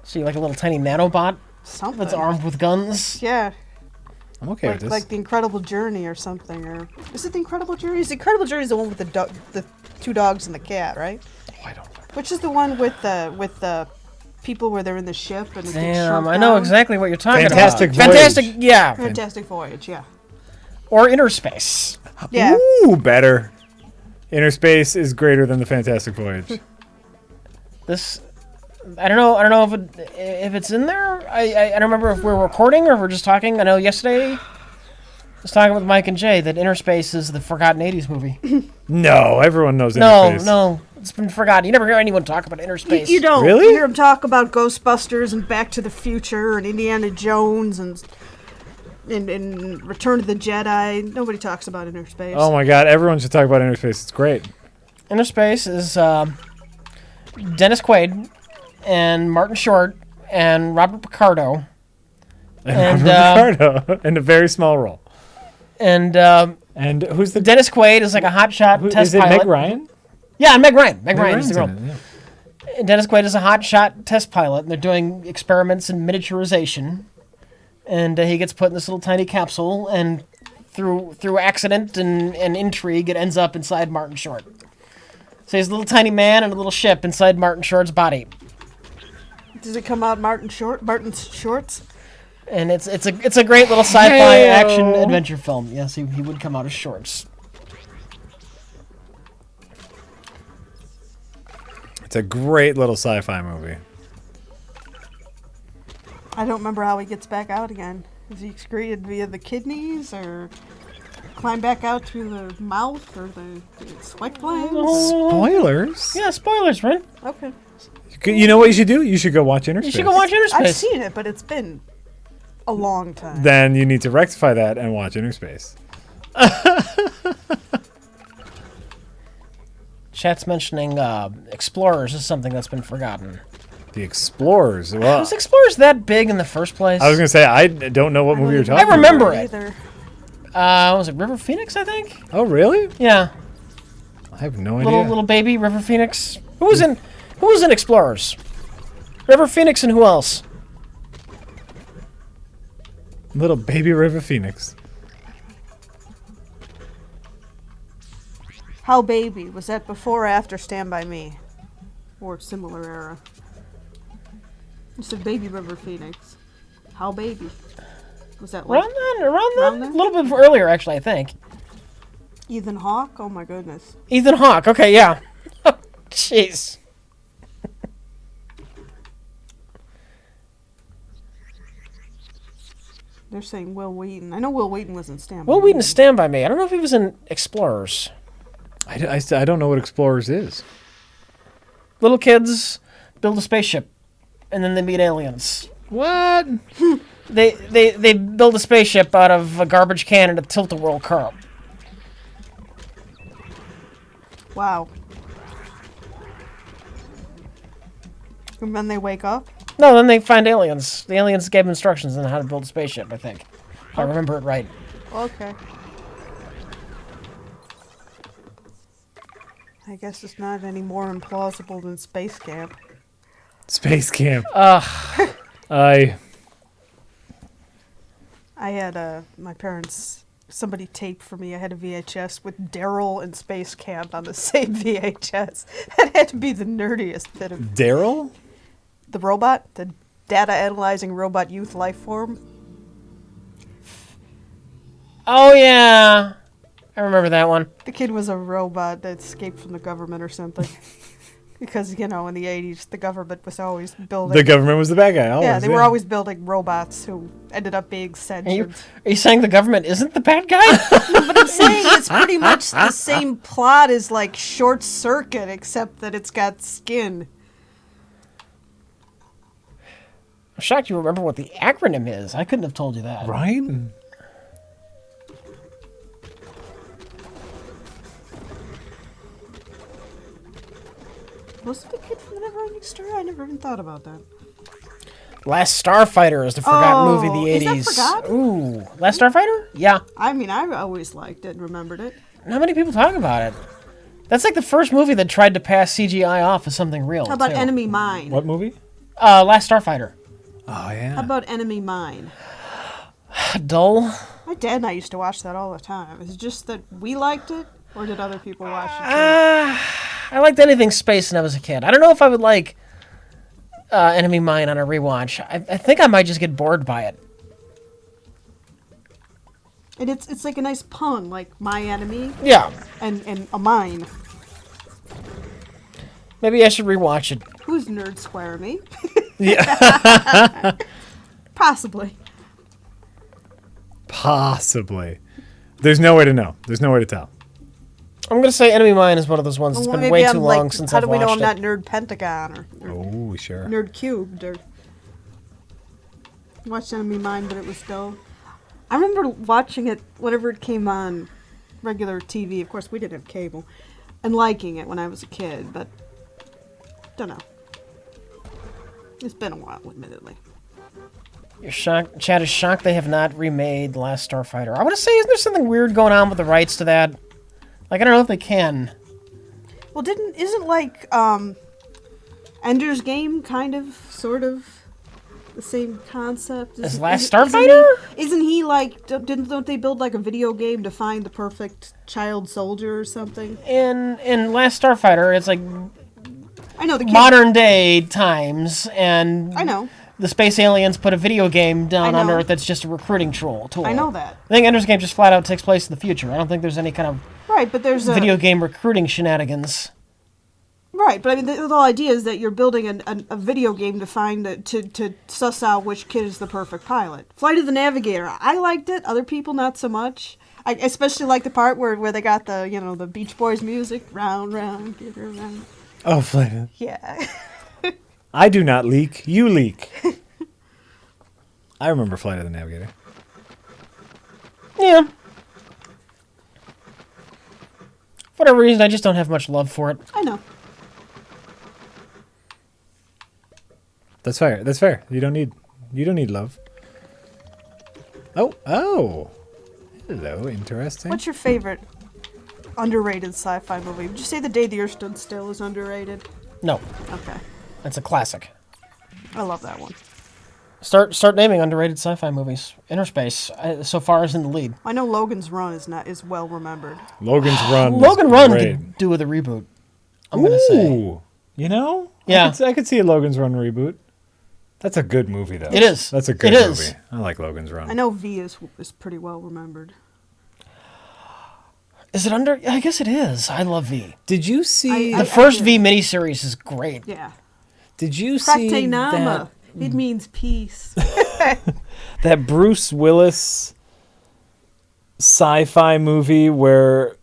So you're like a little tiny nanobot Something. that's armed with guns. Yeah. I'm okay with this. Like the Incredible Journey or something, or is it the Incredible Journey? Is the Incredible Journey the one with the 2 dogs and the cat, right? Oh, I don't know. Which is the one with the people where they're in the ship and it gets Damn, shrunk I know down? exactly what you're talking Fantastic about. Voyage. Fantastic, yeah. Fantastic Voyage, yeah. Or Inner Space. Yeah. Ooh, better. Inner Space is greater than the Fantastic Voyage. This, I don't know if it's in there. I don't remember if we're recording or if we're just talking. I know yesterday I was talking with Mike and Jay that Inner Space is the forgotten 80s movie. No, everyone knows Inner Space. No, it's been forgotten. You never hear anyone talk about Inner Space. You don't. Really? You hear them talk about Ghostbusters and Back to the Future and Indiana Jones and Return of the Jedi. Nobody talks about Inner Space. Oh my god, everyone should talk about Inner Space. It's great. Inner Space is Dennis Quaid and Martin Short and Robert Picardo. And Ricardo in a very small role. And And who's the... Dennis Quaid is like a hotshot test is it pilot. Meg Ryan? Yeah, Meg Ryan. Meg Ryan is Ryan's the girl. in it, yeah. And Dennis Quaid is a hotshot test pilot, and they're doing experiments in miniaturization. And he gets put in this little tiny capsule, and through accident and intrigue, it ends up inside Martin Short. So he's a little tiny man in a little ship inside Martin Short's body. Does it come out Martin's shorts? And it's a great little sci-fi action adventure film. Yes, he would come out of shorts. It's a great little sci-fi movie. I don't remember how he gets back out again. Is he excreted via the kidneys, or climb back out through the mouth, or the sweat glands? Spoilers? Yeah, spoilers, Ren. Okay. You know what you should do? You should go watch Inner Space. You should go watch Inner Space. I've seen it, but it's been a long time. Then you need to rectify that and watch Inner Space. Chat's mentioning Explorers is something that's been forgotten. The Explorers. Well, Was Explorers that big in the first place? I was gonna say I don't know what movie you're talking about. I remember it. Either. Was it River Phoenix, I think? Oh, really? Yeah. I have no idea. Little baby River Phoenix. Who was in Explorers? River Phoenix and who else? Little baby River Phoenix. How Baby, was that before or after Stand By Me? Or similar era? You said Baby River Phoenix. How Baby? Was that like Around then? A little bit earlier, actually, I think. Ethan Hawke? Oh my goodness. Ethan Hawke. Okay, yeah. Jeez. They're saying Will Wheaton. I know Will Wheaton was in Stand By Will Me. Wheaton, Stand By Me. I don't know if he was in Explorers. I don't know what Explorers is. Little kids build a spaceship, and then they meet aliens. What? They build a spaceship out of a garbage can and a tilt-a-whirl car. Wow. And then they wake up? No, then they find aliens. The aliens gave them instructions on how to build a spaceship, I think. If I remember it right. Okay. I guess it's not any more implausible than Space Camp. Space Camp. Ugh. I had my parents, somebody taped for me. I had a VHS with Daryl and Space Camp on the same VHS. That had to be the nerdiest bit of Daryl? the robot, the data analyzing robot youth life form. Oh, yeah. I remember that one. The kid was a robot that escaped from the government or something. Because, in the 80s, the government was always building... The government was the bad guy, always. Yeah, they were always building robots who ended up being sentient. Are you saying the government isn't the bad guy? But I'm saying it's pretty much the same plot as, like, Short Circuit, except that it's got skin. I'm shocked you remember what the acronym is. I couldn't have told you that. Right? Was it the kid from the Neverending Story? I never even thought about that. Last Starfighter is the forgotten movie of the 80s. Is that forgotten? Ooh. Last Starfighter? Yeah. I mean, I always liked it and remembered it. Not many people talk about it. That's like the first movie that tried to pass CGI off as something real. How about too. Enemy Mine? What movie? Last Starfighter. Oh, yeah. How about Enemy Mine? Dull. My dad and I used to watch that all the time. Is it just that we liked it, or did other people watch it too? I liked anything space when I was a kid. I don't know if I would like Enemy Mine on a rewatch. I think I might just get bored by it. And it's like a nice pun, like my enemy Yeah. and a mine. Maybe I should rewatch it. Who's Nerd Square me? Yeah. Possibly. Possibly. There's no way to know. There's no way to tell. I'm going to say Enemy Mine is one of those ones that's Well, been maybe way I'm too like, long since how I've do we know watched I'm it. not Nerd Pentagon or Oh, sure. Nerd Cubed or watched Enemy Mine, but it was dull. I remember watching it whenever it came on regular TV. Of course, we didn't have cable, and liking it when I was a kid, but don't know. It's been a while, admittedly. You're shocked. Chad is shocked they have not remade Last Starfighter. I want to say, isn't there something weird going on with the rights to that? Like, I don't know if they can. Well, isn't like Ender's Game kind of, sort of The same concept. As Last Starfighter? Isn't he like? Don't they build like a video game to find the perfect child soldier or something? In Last Starfighter, it's like I know the kid, modern day times, and I know. the space aliens put a video game down I on know. Earth that's just a recruiting tool. I know that. I think Ender's Game just flat out takes place in the future. I don't think there's any kind of Right, but there's video game recruiting shenanigans. Right, but I mean, the whole idea is that you're building a video game to find to suss out which kid is the perfect pilot. Flight of the Navigator, I liked it. Other people not so much. I especially like the part where they got the Beach Boys music, round round, get around. Oh, Flight. Yeah. I do not leak. You leak. I remember Flight of the Navigator. Yeah. For whatever reason, I just don't have much love for it. I know. That's fair. That's fair. You don't need love. Oh. Hello, interesting. What's your favorite underrated sci-fi movie? Would you say The Day the Earth Stood Still is underrated? No, Okay. it's a classic. I love that one. Start naming underrated sci-fi movies. Inner Space, so far, is in the lead. I know Logan's Run is well remembered. Logan's Run. Logan was Run great. could do with a reboot. I'm gonna say. Ooh, you know? Yeah. I could see a Logan's Run reboot. That's a good movie, though. It is. That's a good It is. movie. I like Logan's Run. I know V is pretty well remembered. Is it under? I guess it is. I love V. Did you see? The first V miniseries is great. Yeah. Did you see Pratenama. It means peace. that Bruce Willis sci-fi movie where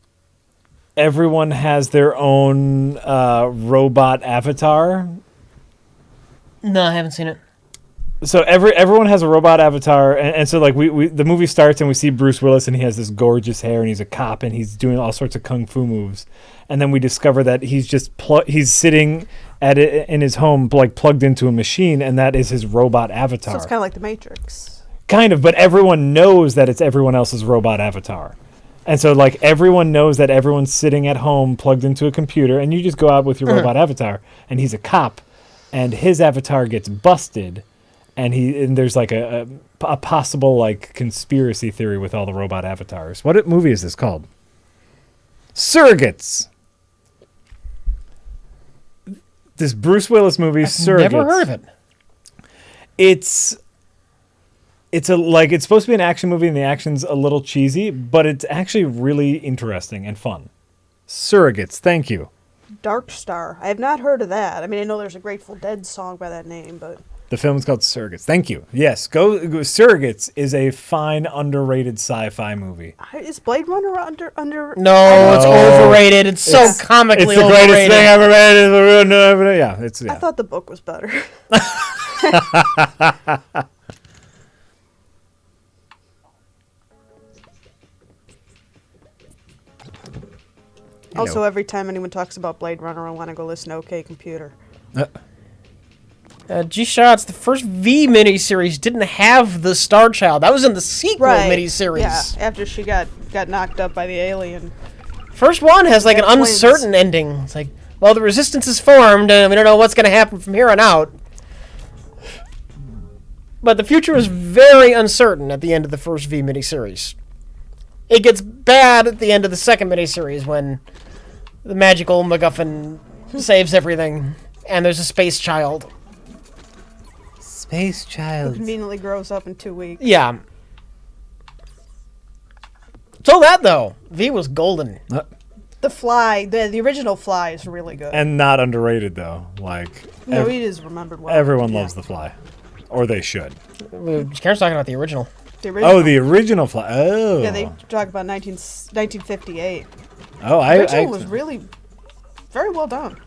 everyone has their own robot avatar? No, I haven't seen it. So everyone has a robot avatar, and so like we the movie starts and we see Bruce Willis and he has this gorgeous hair and he's a cop and he's doing all sorts of kung fu moves, and then we discover that he's just he's sitting at it in his home like plugged into a machine, and that is his robot avatar. So it's kind of like The Matrix. Kind of, but everyone knows that it's everyone else's robot avatar. And so, like, everyone knows that everyone's sitting at home plugged into a computer, and you just go out with your robot avatar, and he's a cop, and his avatar gets busted, and there's, like, a possible, like, conspiracy theory with all the robot avatars. What movie is this called? Surrogates! This Bruce Willis movie, Surrogates. Never heard of it. It's supposed to be an action movie and the action's a little cheesy, but it's actually really interesting and fun. Surrogates, thank you. Dark Star. I have not heard of that. I mean, I know there's a Grateful Dead song by that name, but The film is called Surrogates. Thank you. Yes, go. Surrogates is a fine, underrated sci-fi movie. is Blade Runner under? No, it's overrated. It's so comically It's the overrated. greatest thing ever made. Yeah, it's. Yeah. I thought the book was better. Also, every time anyone talks about Blade Runner, I want to go listen to OK Computer. G-Shots, the first V miniseries didn't have the Star Child. That was in the sequel miniseries. Yeah, after she got knocked up by the alien. First one has like an Twins. uncertain ending. It's like, well, the resistance is formed, and we don't know what's going to happen from here on out. But the future is very uncertain at the end of the first V miniseries. It gets bad at the end of the second miniseries when the magical MacGuffin saves everything, and there's a space child. Space Who Child. conveniently grows up in 2 weeks. Yeah. So that, though, V was golden. The Fly, the original Fly is really good. And not underrated though. Like No, it is remembered well. everyone Yeah. loves The Fly, or they should. Karen's talking about the original. The original. Oh, the original Fly. Oh. Yeah, they talk about 1958. Oh, The original was really very well done.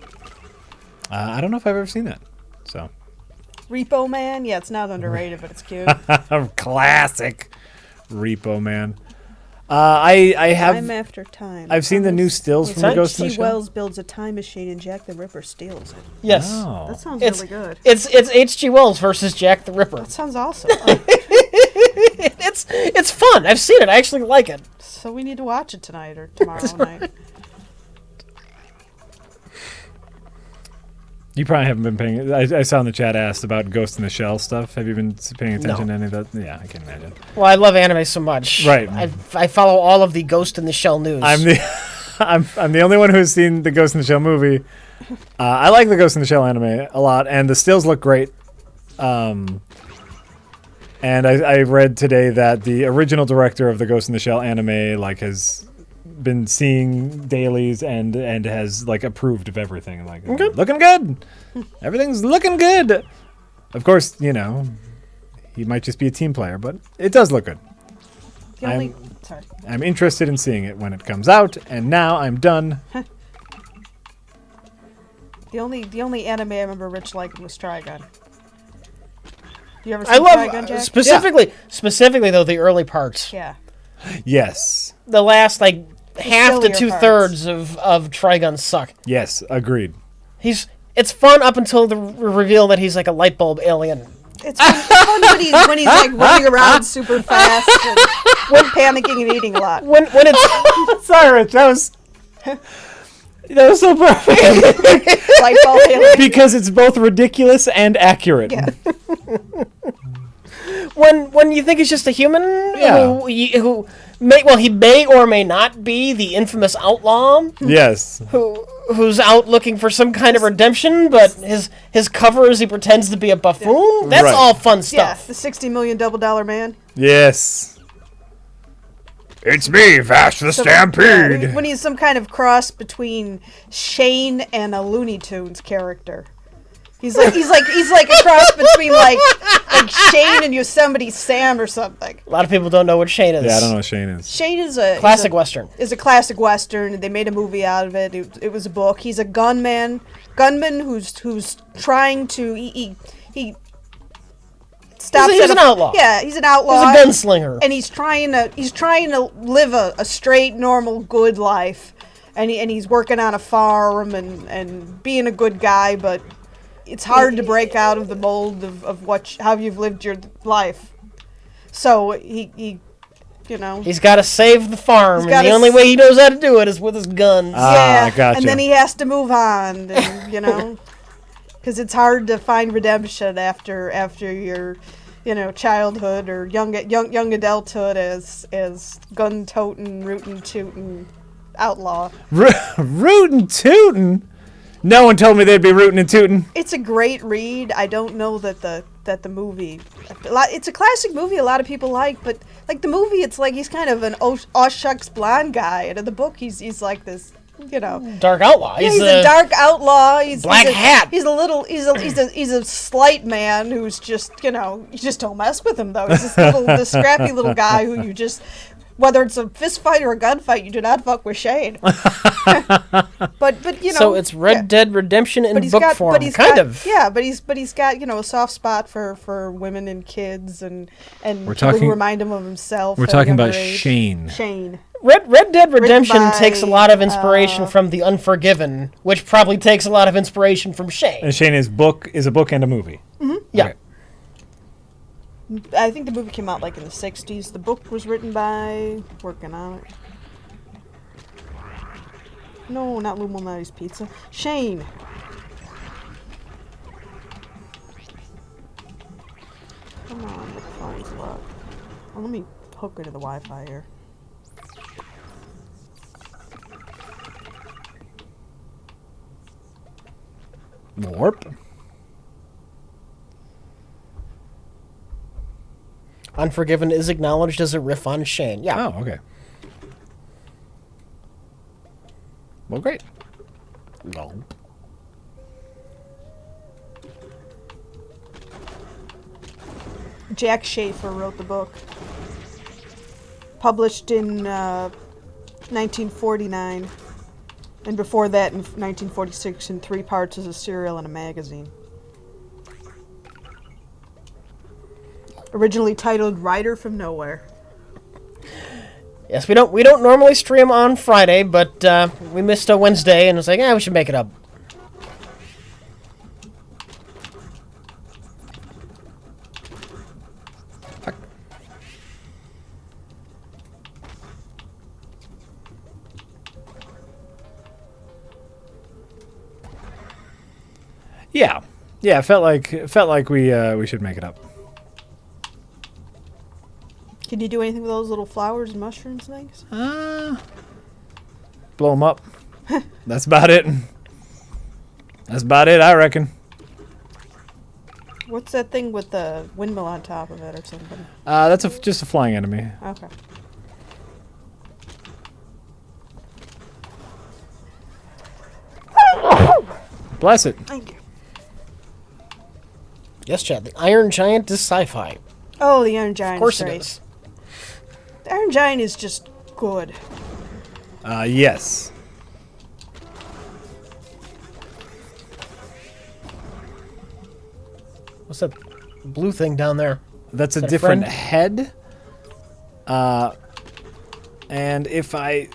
I don't know if I've ever seen that. So. Repo Man, yeah, it's not underrated, but it's cute. Classic Repo Man. I have. Time after time. I've seen the new stills from the Ghost in the H.G. Shell. Wells builds a time machine and Jack the Ripper steals it. Yes. Oh. That sounds It's really good. It's H.G. Wells versus Jack the Ripper. That sounds awesome. It's fun. I've seen it. I actually like it. So we need to watch it tonight or tomorrow night. You probably haven't been paying. I saw in the chat asked about Ghost in the Shell stuff. Have you been paying attention to any of that? Yeah, I can imagine. Well, I love anime so much. Right. I follow all of the Ghost in the Shell news. I'm the I'm the only one who's seen the Ghost in the Shell movie. I like the Ghost in the Shell anime a lot, and the stills look great. And I read today that the original director of the Ghost in the Shell anime has been seeing dailies and has approved of everything. Looking good. Everything's looking good. Of course, he might just be a team player, but it does look good. I'm interested in seeing it when it comes out, and now I'm done. The only anime I remember Rich liking was Trigun. You ever seen I love Trigun, Jack? specifically though the early parts. Yeah. Yes. The last half to sillier 2/3 of Trigun suck. Yes, agreed. It's fun up until the reveal that he's a light bulb alien. It's fun when he's running around super fast and when panicking and eating a lot. When it's Sorry, Rich. That was so perfect. Light bulb alien. Because it's both ridiculous and accurate. Yeah. when you think he's just a human who he may or may not be the infamous outlaw Yes. who's out looking for some kind of redemption, but his cover is he pretends to be a buffoon. Yeah. That's Right. all fun Yeah, stuff. the $60 million double dollar man. Yes. It's me, Vash the Stampede. Yeah, when he's some kind of cross between Shane and a Looney Tunes character. He's like a cross between Shane and Yosemite Sam or something. A lot of people don't know what Shane is. Yeah, I don't know what Shane is. Shane is a Classic Western. Is a classic Western. They made a movie out of it. It was a book. He's a gunman who's trying to he stops. He's an outlaw. Yeah, he's an outlaw. He's a gunslinger. And he's trying to live a straight, normal, good life. And he's working on a farm and being a good guy, but it's hard to break out of the mold of how you've lived your life. So he He's got to save the farm, and the gotta only way he knows how to do it is with his guns. yeah, gotcha. and then he has to move on, and because it's hard to find redemption after your childhood or young adulthood as gun toting, rootin' tootin' outlaw. Rootin' tootin'? No one told me they'd be rootin' and tootin'. It's a great read. I don't know that the movie. It's a classic movie a lot of people like, but the movie, it's he's kind of an aw shucks blonde guy, and in the book he's like this, Dark outlaw. Yeah, he's a dark outlaw. Black hat. He's a slight man who's just you just don't mess with him though. He's this scrappy little guy who you just. Whether it's a fist fight or a gunfight, you do not fuck with Shane. but So it's Red Dead Redemption in book form, kind of. Yeah, but he's got a soft spot for women and kids and We're people talking- who remind him of himself. We're at a talking younger about age. Shane. Shane. Red Dead Redemption by, takes a lot of inspiration from The Unforgiven, which probably takes a lot of inspiration from Shane. And Shane is a book and a movie. Yeah. Okay. I think the movie came out in the 60s. The book was written by... Working on it. No, not Lou Malnati's Pizza. Shane. Come on, the phone's locked. Well, let me hook into the Wi-Fi here. Warp. Unforgiven is acknowledged as a riff on Shane. Yeah. Oh, okay. Well, great. Gulp. Jack Schaefer wrote the book. Published in 1949. And before that, in 1946, in 3 parts as a serial and a magazine. Originally titled Rider from Nowhere. Yes, we don't normally stream on Friday, but we missed a Wednesday, and it's like, we should make it up. Yeah, it felt like we should make it up. Can you do anything with those little flowers and mushrooms things? Blow them up. That's about it. That's about it, I reckon. What's that thing with the windmill on top of it or something? That's just a flying enemy. Okay. Bless it. Thank you. Yes, Chad. The Iron Giant is sci-fi. Oh, the Iron Giant. Of course is great. it is. The Iron Giant is just good. Yes. What's that blue thing down there? That's a that a different friend? head. And if I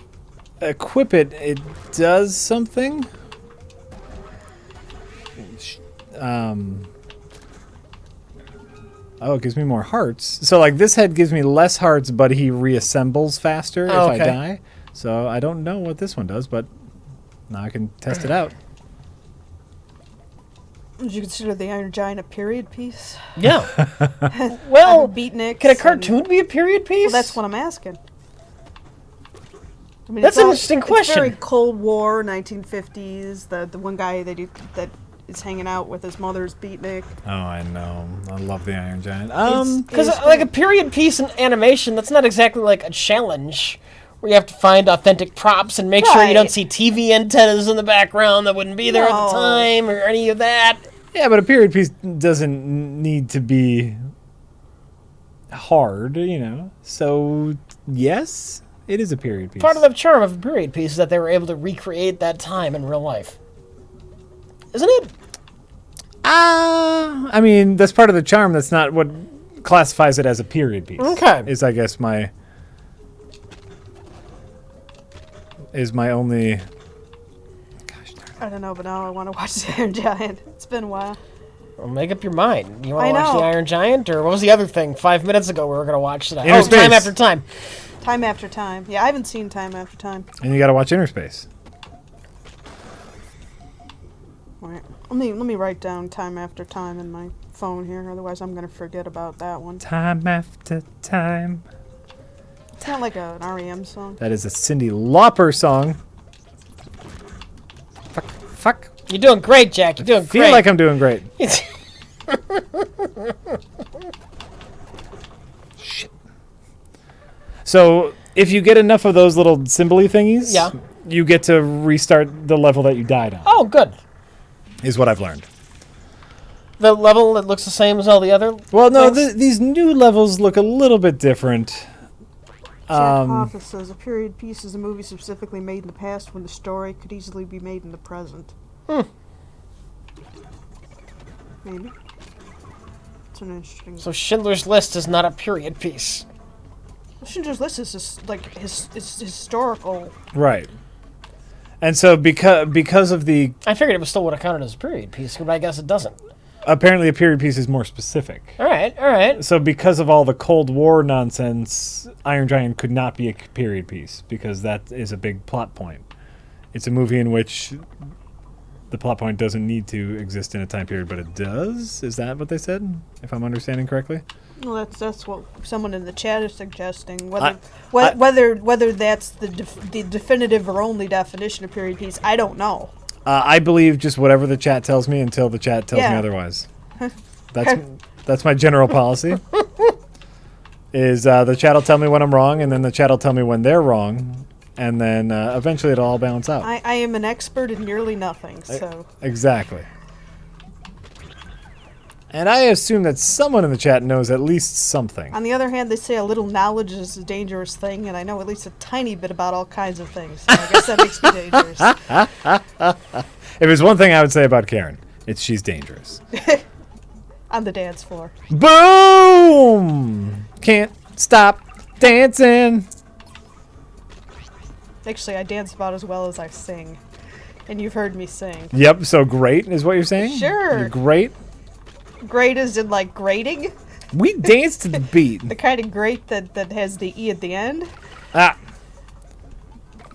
equip it, it does something. Oh, it gives me more hearts. So, like, this head gives me less hearts, but he reassembles faster if I die. So, I don't know what this one does, but now I can test it out. Would you consider the Iron Giant a period piece? Yeah. Well, beatniks. can a cartoon be a period piece? Well, that's what I'm asking. I mean, That's an interesting question. It's very Cold War, 1950s. The one guy that is hanging out with his mother's beatnik. Oh, I know. I love the Iron Giant. Because like a period piece in animation, that's not exactly like a challenge where you have to find authentic props and make sure you don't Right. see TV antennas in the background that wouldn't be there at the No. time or any of that. Yeah, but a period piece doesn't need to be hard, you know. So, yes, it is a period piece. Part of the charm of a period piece is that they were able to recreate that time in real life. Isn't it? I mean, that's part of the charm. That's not what classifies it as a period piece. Okay. Is, I guess, my only... Gosh darn. I don't know, but now I want to watch the Iron Giant. It's been a while. Well, make up your mind. You want I to watch know. The Iron Giant? Or what was the other thing 5 minutes ago we were going to watch today? Inner Oh, Time Space. After Time. Time After Time. Yeah, I haven't seen Time After Time. And you got to watch Inner Space. All right. Let me write down Time After Time in my phone here, otherwise I'm going to forget about that one. Time after time. It's not like an REM song. That is a Cyndi Lauper song. Fuck. You're doing great, Jack. You're doing Feel great. like I'm doing great. Shit. So, if you get enough of those little symbol-y thingies, Yeah. you get to restart the level that you died on, Oh, good. is what I've learned. The level that looks the same as all the other. Well, no, things? these new levels look a little bit different. Jack Hoffa says a period piece is a movie specifically made in the past when the story could easily be made in the present. Maybe. It's an interesting. So Schindler's List is not a period piece. Schindler's List is just like it's historical. Right. And so because of the... I figured it still would have counted as a period piece, but I guess it doesn't. Apparently a period piece is more specific. All right. So because of all the Cold War nonsense, Iron Giant could not be a period piece because that is a big plot point. It's a movie in which the plot point doesn't need to exist in a time period, but it does? Is that what they said, if I'm understanding correctly? Well, that's what someone in the chat is suggesting. I- Whether that's the definitive or only definition of period piece, I don't know. I believe just whatever the chat tells me until the chat tells me Yeah. otherwise. That's my general policy. Is the chat will tell me when I'm wrong, and then the chat will tell me when they're wrong, and then eventually it'll all balance out. I am an expert in nearly nothing, so Exactly. And I assume that someone in the chat knows at least something. on the other hand, they say a little knowledge is a dangerous thing, and I know at least a tiny bit about all kinds of things. So I guess that makes me dangerous. If there's one thing I would say about Karen, it's she's dangerous. On the dance floor. Boom! Can't stop dancing. Actually, I dance about as well as I sing, and you've heard me sing. Yep, so great is what you're saying? Sure. You're great. Great as in like grating, We dance to the beat. the kind of grate that has the E at the end. Ah,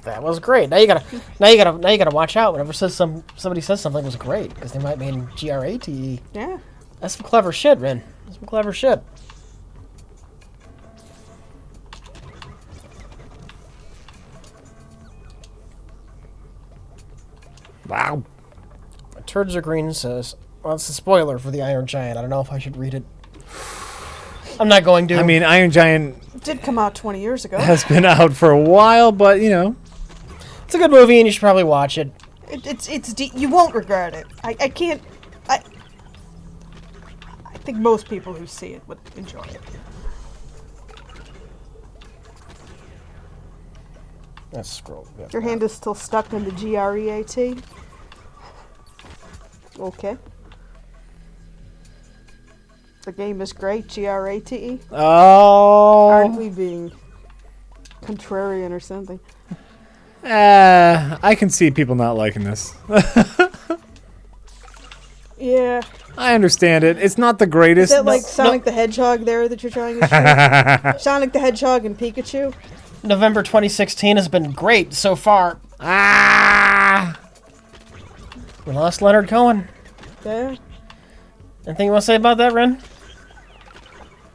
That was great. Now you gotta watch out whenever somebody says something was great because they might mean grate. Yeah. That's some clever shit, Rin. That's some clever shit. Wow. Turds Are Green says, well, it's a spoiler for the Iron Giant. I don't know if I should read it. I'm not going to. I mean, Iron Giant It did come out 20 years ago. has been out for a while, but, you know. It's a good movie and you should probably watch it. You won't regret it. I can't. I think most people who see it would enjoy it. Let's scroll. Yep. Your hand is still stuck in the GREAT. Okay. The game is great, GRATE. Oh. Aren't we being contrarian or something? I can see people not liking this. Yeah. I understand it. It's not the Is greatest. that like Sonic the Hedgehog there that you're trying to show? Sonic the Hedgehog and Pikachu? November 2016 has been great so far. We lost Leonard Cohen. Yeah. Anything you want to say about that, Ren?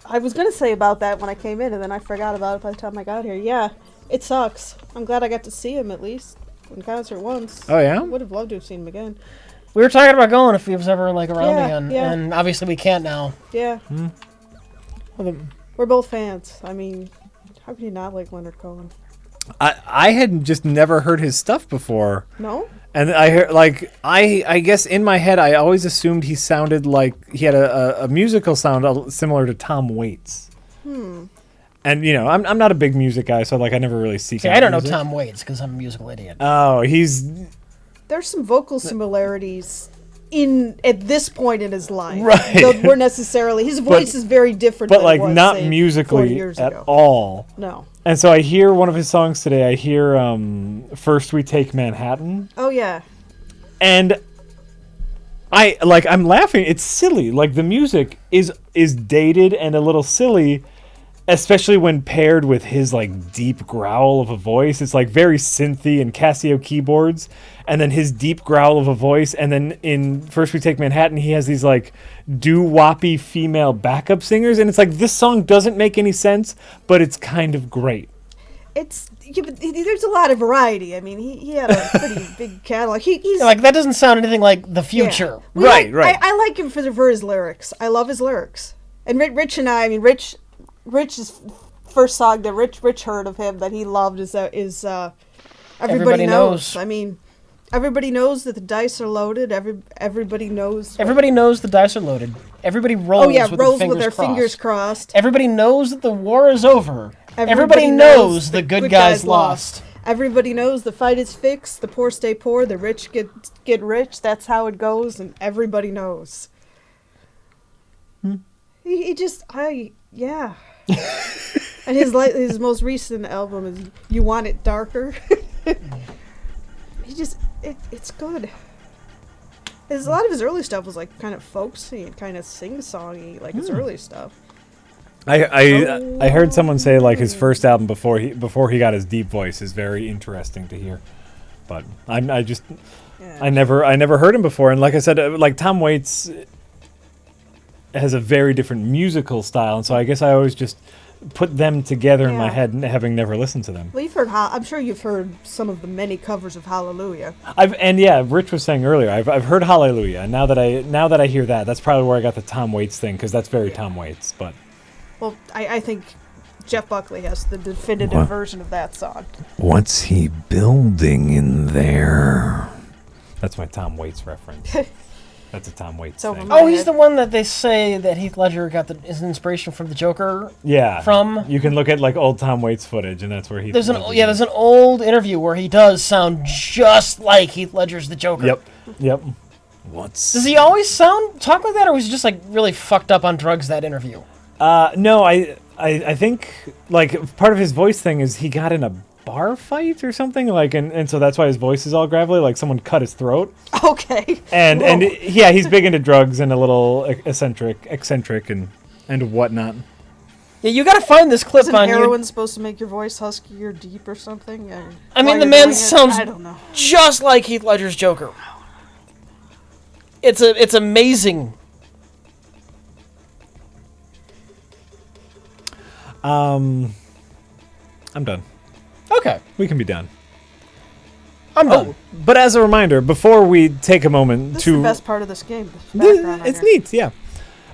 I was going to say about that when I came in, and then I forgot about it by the time I got here. Yeah, it sucks. I'm glad I got to see him at least in concert once. Oh, yeah? Would have loved to have seen him again. We were talking about going if he was ever like around Yeah, again, yeah. and obviously we can't now. Yeah. Well, We're both fans. I mean, how can you not like Leonard Cohen? I had just never heard his stuff before. No? And I heard, like, I guess in my head, I always assumed he sounded like he had a musical sound similar to Tom Waits. And, you know, I'm not a big music guy, so, like, I never really seek See, out I don't know music. Tom Waits because I'm a musical idiot. Oh, he's... There's some vocal similarities at this point in his life. Right. Though we're necessarily... His voice is very different But, than like, it was, not say, 40 musically years at ago. all. No. And so I hear one of his songs today. I hear First We Take Manhattan. Oh, yeah. And I'm laughing. It's silly. Like, the music is dated and a little silly, especially when paired with his, like, deep growl of a voice. It's, like, very synthy and Casio keyboards, and then his deep growl of a voice. And then in First We Take Manhattan, he has these, like, doo-woppy female backup singers. And it's like, this song doesn't make any sense, but it's kind of great. But there's a lot of variety. I mean, he had a pretty big catalog. He's Yeah, like that doesn't sound anything like the future. We Right, right. I like him for his lyrics. I love his lyrics. And Rich and I mean, Rich's first song that Rich heard of him that he loved is Everybody Knows. I mean, everybody knows that the dice are loaded. Everybody knows. Everybody knows the dice are loaded. Everybody rolls, rolls with with their their fingers crossed. Everybody knows that the war is over. Everybody knows the good guys lost. Everybody knows the fight is fixed. The poor stay poor. The rich get rich. That's how it goes, and everybody knows. He just yeah. And his most recent album is You Want It Darker. It's good. A lot of his early stuff was like kind of folksy and kind of sing-songy, like his early stuff. I heard someone say, like, his first album before he got his deep voice is very interesting to hear, but I never heard him before. And like I said, like, Tom Waits has a very different musical style, and so I guess I always just put them together in my head, having never listened to them. Well, I'm sure you've heard some of the many covers of Hallelujah. Rich was saying earlier, I've heard Hallelujah, and now that I hear that's probably where I got the Tom Waits thing, because that's very Tom Waits. But well, I think Jeff Buckley has the definitive version of that song. What's he building in there? That's my Tom Waits reference. That's a Tom Waits thing. Oh, he's the one that they say that Heath Ledger got his inspiration from the Joker. Yeah. From. You can look at, like, old Tom Waits footage, and that's where there's an old interview where he does sound just like Heath Ledger's the Joker. Yep. Does he always talk like that, or was he just like really fucked up on drugs that interview? No, I think, like, part of his voice thing is he got in a bar fight or something, like, and so that's why his voice is all gravelly, like someone cut his throat. Okay. And yeah, he's big into drugs and a little eccentric and whatnot. Yeah, you gotta find this clip Isn't on heroin supposed to make your voice husky or deep or something? I mean, while the you're man doing it? sounds I don't know. just like Heath Ledger's Joker. It's amazing. I'm done. Okay, We can be done. I'm done. But as a reminder, before we take a moment This to... is the best part of this game. the background on It's here. neat, yeah.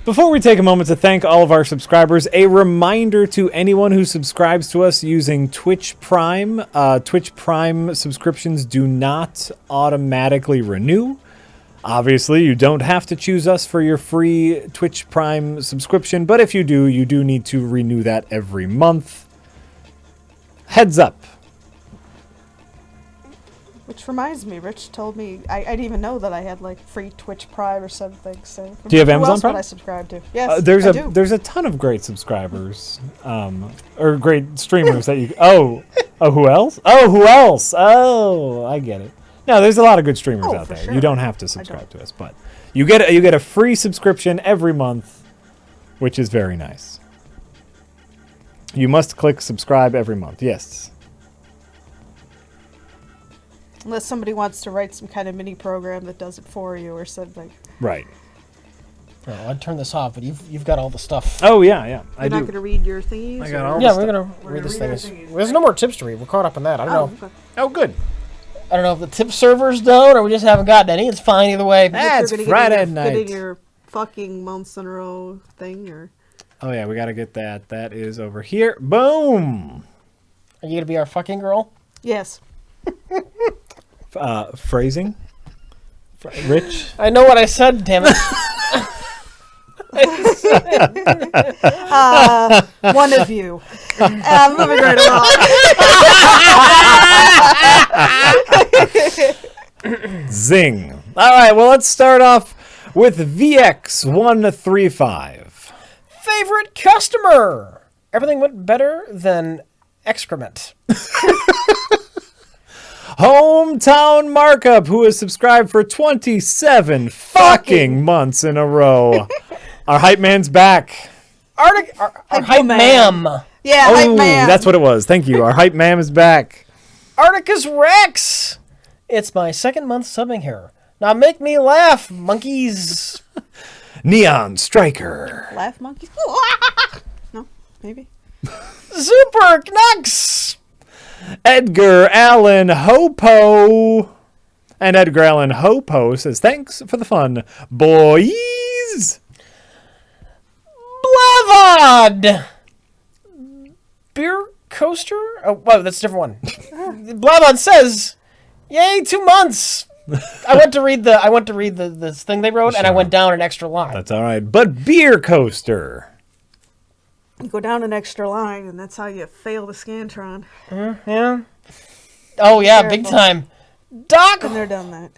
Before we take a moment to thank all of our subscribers, a reminder to anyone who subscribes to us using Twitch Prime. Twitch Prime subscriptions do not automatically renew. Obviously, you don't have to choose us for your free Twitch Prime subscription, but if you do need to renew that every month. Heads up. Which reminds me, Rich told me I didn't even know that I had like free Twitch Prime or something. So Do you have who Amazon else Prime? Would I subscribe to? Yes, There's I a do. there's a ton of great subscribers, or great streamers that you. Oh, who else? Oh, I get it. No, there's a lot of good streamers out for there. sure. You don't have to subscribe to us, but you get a free subscription every month, which is very nice. You must click subscribe every month. Yes. Unless somebody wants to write some kind of mini program that does it for you or something. Right. Oh, I'd turn this off, but you've got all the stuff. Oh yeah. I You're do. not going to read your thingies? I got or- all Yeah, the we're stuff. gonna read this read our thing. thingies, There's no more tips to read. We're caught up in that. I don't know. Okay. Oh, good. I don't know if the tip servers don't, or we just haven't gotten any. It's fine either way. Ah, it's You're gonna Friday get in night. Get in your fucking months in a row thing, or Oh yeah, we gotta get that. That is over here. Boom. Are you gonna be our fucking girl? yes. Phrasing. Rich. I know what I said. Damn it. One of you. Moving right along. Zing. All right, well, let's start off with VX135. Favorite customer. Everything went better than excrement. Hometown Markup, who has subscribed for 27 fucking months in a row. Our hype man's back. Our hype man. ma'am. Yeah, Oh, hype man. that's what it was. Thank you. Our hype man is back. Articus Rex. It's my second month subbing here. Now make me laugh, monkeys. Neon Striker. Laugh monkeys. No, maybe. Super Knux. Edgar Allan Hopo. And Edgar Allan Hopo says, thanks for the fun, boys. Blavod. Beer coaster? Oh, whoa, that's a different one. Blavod says, "Yay, 2 months." I went to read this thing they wrote, and I went down an extra line. That's all right. But Beer Coaster. You go down an extra line, and that's how you fail the Scantron. Yeah. Oh yeah, big Careful. time. Doc And they're done that.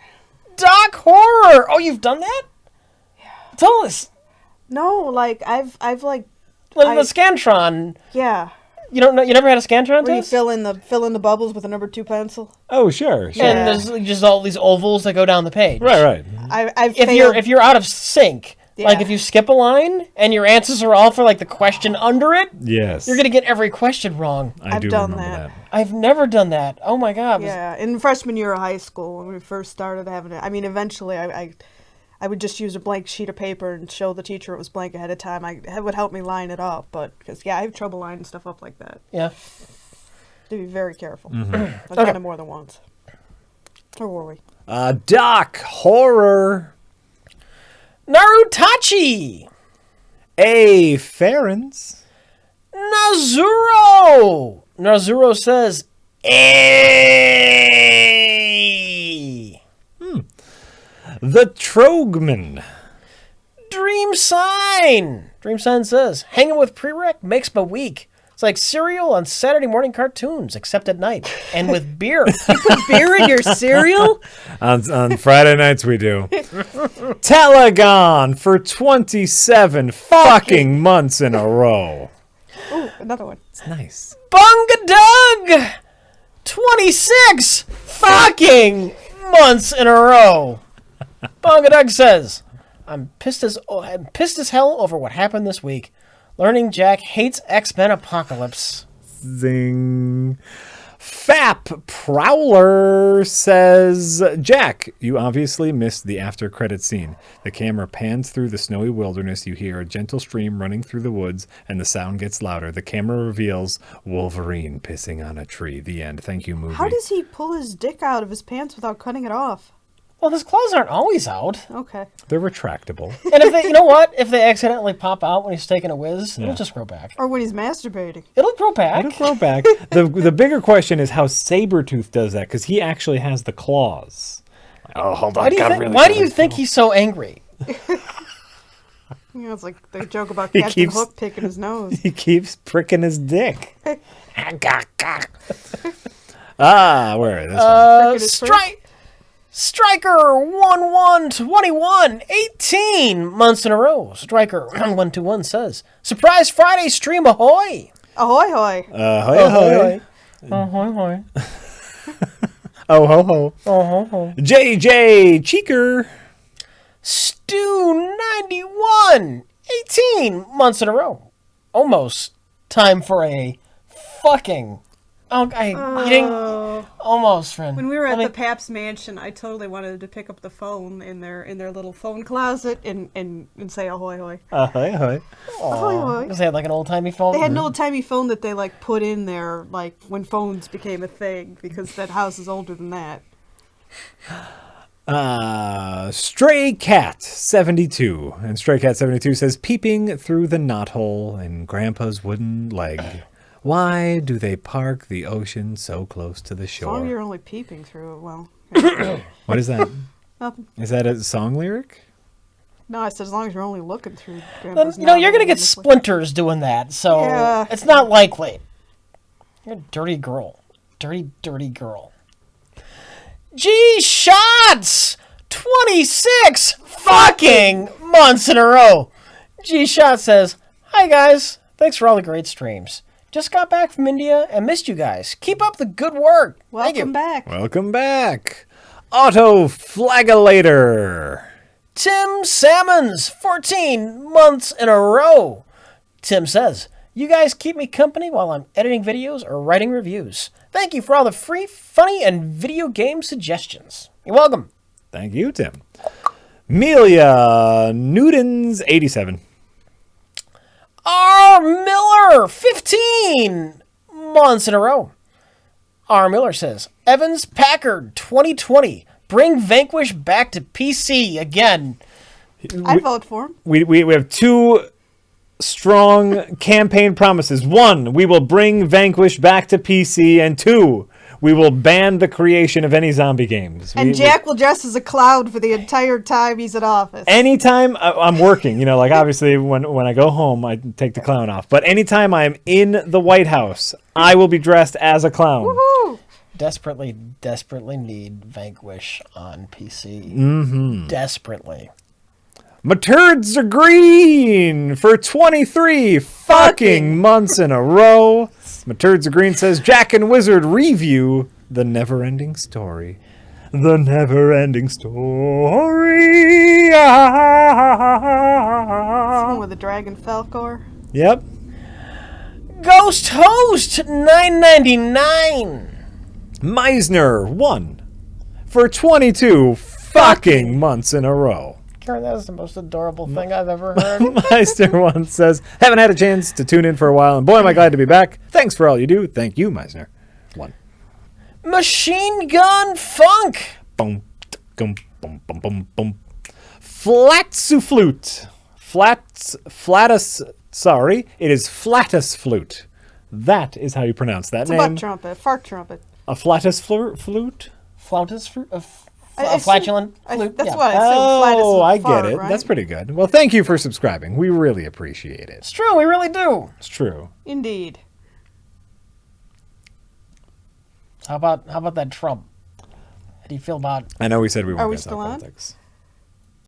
Horror. Oh, you've done that? Yeah. Tell us. No, like I've like Like the Scantron. yeah. You don't know? You never had a Scantron Where you test? fill in the bubbles with a number 2 pencil. Oh, sure. And Yeah. there's just all these ovals that go down the page. Right. I've If failed. you're out of sync, like Yeah. if you skip a line and your answers are all for like the question under it, Yes. you're gonna get every question wrong. I I've do done remember that. that. I've never done that. Oh my god. Yeah, in freshman year of high school when we first started having it. I mean, eventually I would just use a blank sheet of paper and show the teacher it was blank ahead of time. It would help me line it up, but because I have trouble lining stuff up like that. Yeah. To be very careful. Mm-hmm. I've done it more than once. Where were we? Doc Horror. Narutachi. A Farens. Nazuro. Nazuro says, "Ay." The Trogman. Dream Sign. Dream Sign says, "Hanging with prereq makes my week. It's like cereal on Saturday morning cartoons, except at night, and with beer." Beer in your cereal? On Friday nights we do. Telegon for 27 fucking months in a row. Ooh, another one. It's nice. Bunga Doug. 26 fucking months in a row. Bunga Doug says, I'm pissed as hell over what happened this week. Learning Jack hates X-Men Apocalypse. Zing. Fap Prowler says, Jack, you obviously missed the after credit scene. The camera pans through the snowy wilderness. You hear a gentle stream running through the woods, and the sound gets louder. The camera reveals Wolverine pissing on a tree. The end. Thank you, movie. How does he pull his dick out of his pants without cutting it off? Well, his clothes aren't always out. Okay. They're retractable. And if they, you know what? If they accidentally pop out when he's taking a whiz, it'll just grow back. Or when he's masturbating. It'll grow back. It'll grow back. The bigger question is how Sabretooth does that, because he actually has the claws. Oh, hold on. Why do you think he's so angry? You know, it's like the joke about Captain Hook picking his nose. He keeps pricking his dick. Where is this? Striker 1121 18 months in a row. Striker 121 says, "Surprise Friday stream ahoy!" Ahoy hoy! Ahoy ahoy! Ahoy hoy! Oh ho ho! Oh ho ho! JJ Cheeker Stew 91 18 months in a row. Almost time for a fucking. Oh, almost, friend. When we were at the Pabst Mansion, I totally wanted to pick up the phone in their little phone closet and say ahoy hoy. Ahoy ahoy! Ahoy hoy! Because they had like an old timey phone. They had an old timey phone that they like put in there like when phones became a thing, because that house is older than that. Stray Cat 72, and Stray Cat 72 says, peeping through the knothole in Grandpa's wooden leg. Why do they park the ocean so close to the shore? As long as you're only peeping through it, well. What is that? Nothing. Is that a song lyric? No, I said as long as you're only looking through Grandpa's You know, you're going to get knothole. splinters doing that, so Yeah. it's not likely. You're a dirty girl. Dirty, dirty girl. G-Shots! 26 fucking months in a row. G-Shot says, "Hi guys, thanks for all the great streams. Just got back from India and missed you guys. Keep up the good work." Thank you. Welcome back. Welcome back. Auto Flagellator. Tim Salmons, 14 months in a row. Tim says, "You guys keep me company while I'm editing videos or writing reviews. Thank you for all the free, funny, and video game suggestions." You're welcome. Thank you, Tim. Melia Newton's 87. R. Miller, 15 months in a row. R. Miller says, "Evans Packard 2020. Bring Vanquish back to PC again." I'd vote for him. We have two strong campaign promises. One, we will bring Vanquish back to PC, and two, we will ban the creation of any zombie games. And Jack will dress as a cloud for the entire time he's at office. Anytime I'm working, you know, like obviously when I go home, I take the clown off. But anytime I'm in the White House, I will be dressed as a clown. Woohoo! Desperately, desperately need Vanquish on PC. Mm-hmm. Desperately. My turds are green for 23 fucking months in a row. My turds are green says, Jack and Wizard review The Never-Ending Story. The Never-Ending Story. Someone with a dragon Falcor. Yep. Ghost Host 999. Meisner 1 for 22 fucking months in a row. Karen, that was the most adorable thing I've ever heard. Meisner 1 says, haven't had a chance to tune in for a while, and boy, am I glad to be back. Thanks for all you do. Thank you, Meisner 1. Machine Gun Funk. Boom, boom, boom, boom, boom, boom. Flatsu flute. Flatus, sorry, it is flatus flute. That is how you pronounce that It's name. a butt trumpet, fart trumpet. A flatus flute? Flautus fruit? I Flatulent assume- flute? That's Yeah. what I said. Oh, I get it. Right? That's pretty good. Well, thank you for subscribing. We really appreciate it. It's true, we really do. It's true. Indeed. How about that Trump? How do you feel about... I know we said we weren't Are we going to still talk on? politics.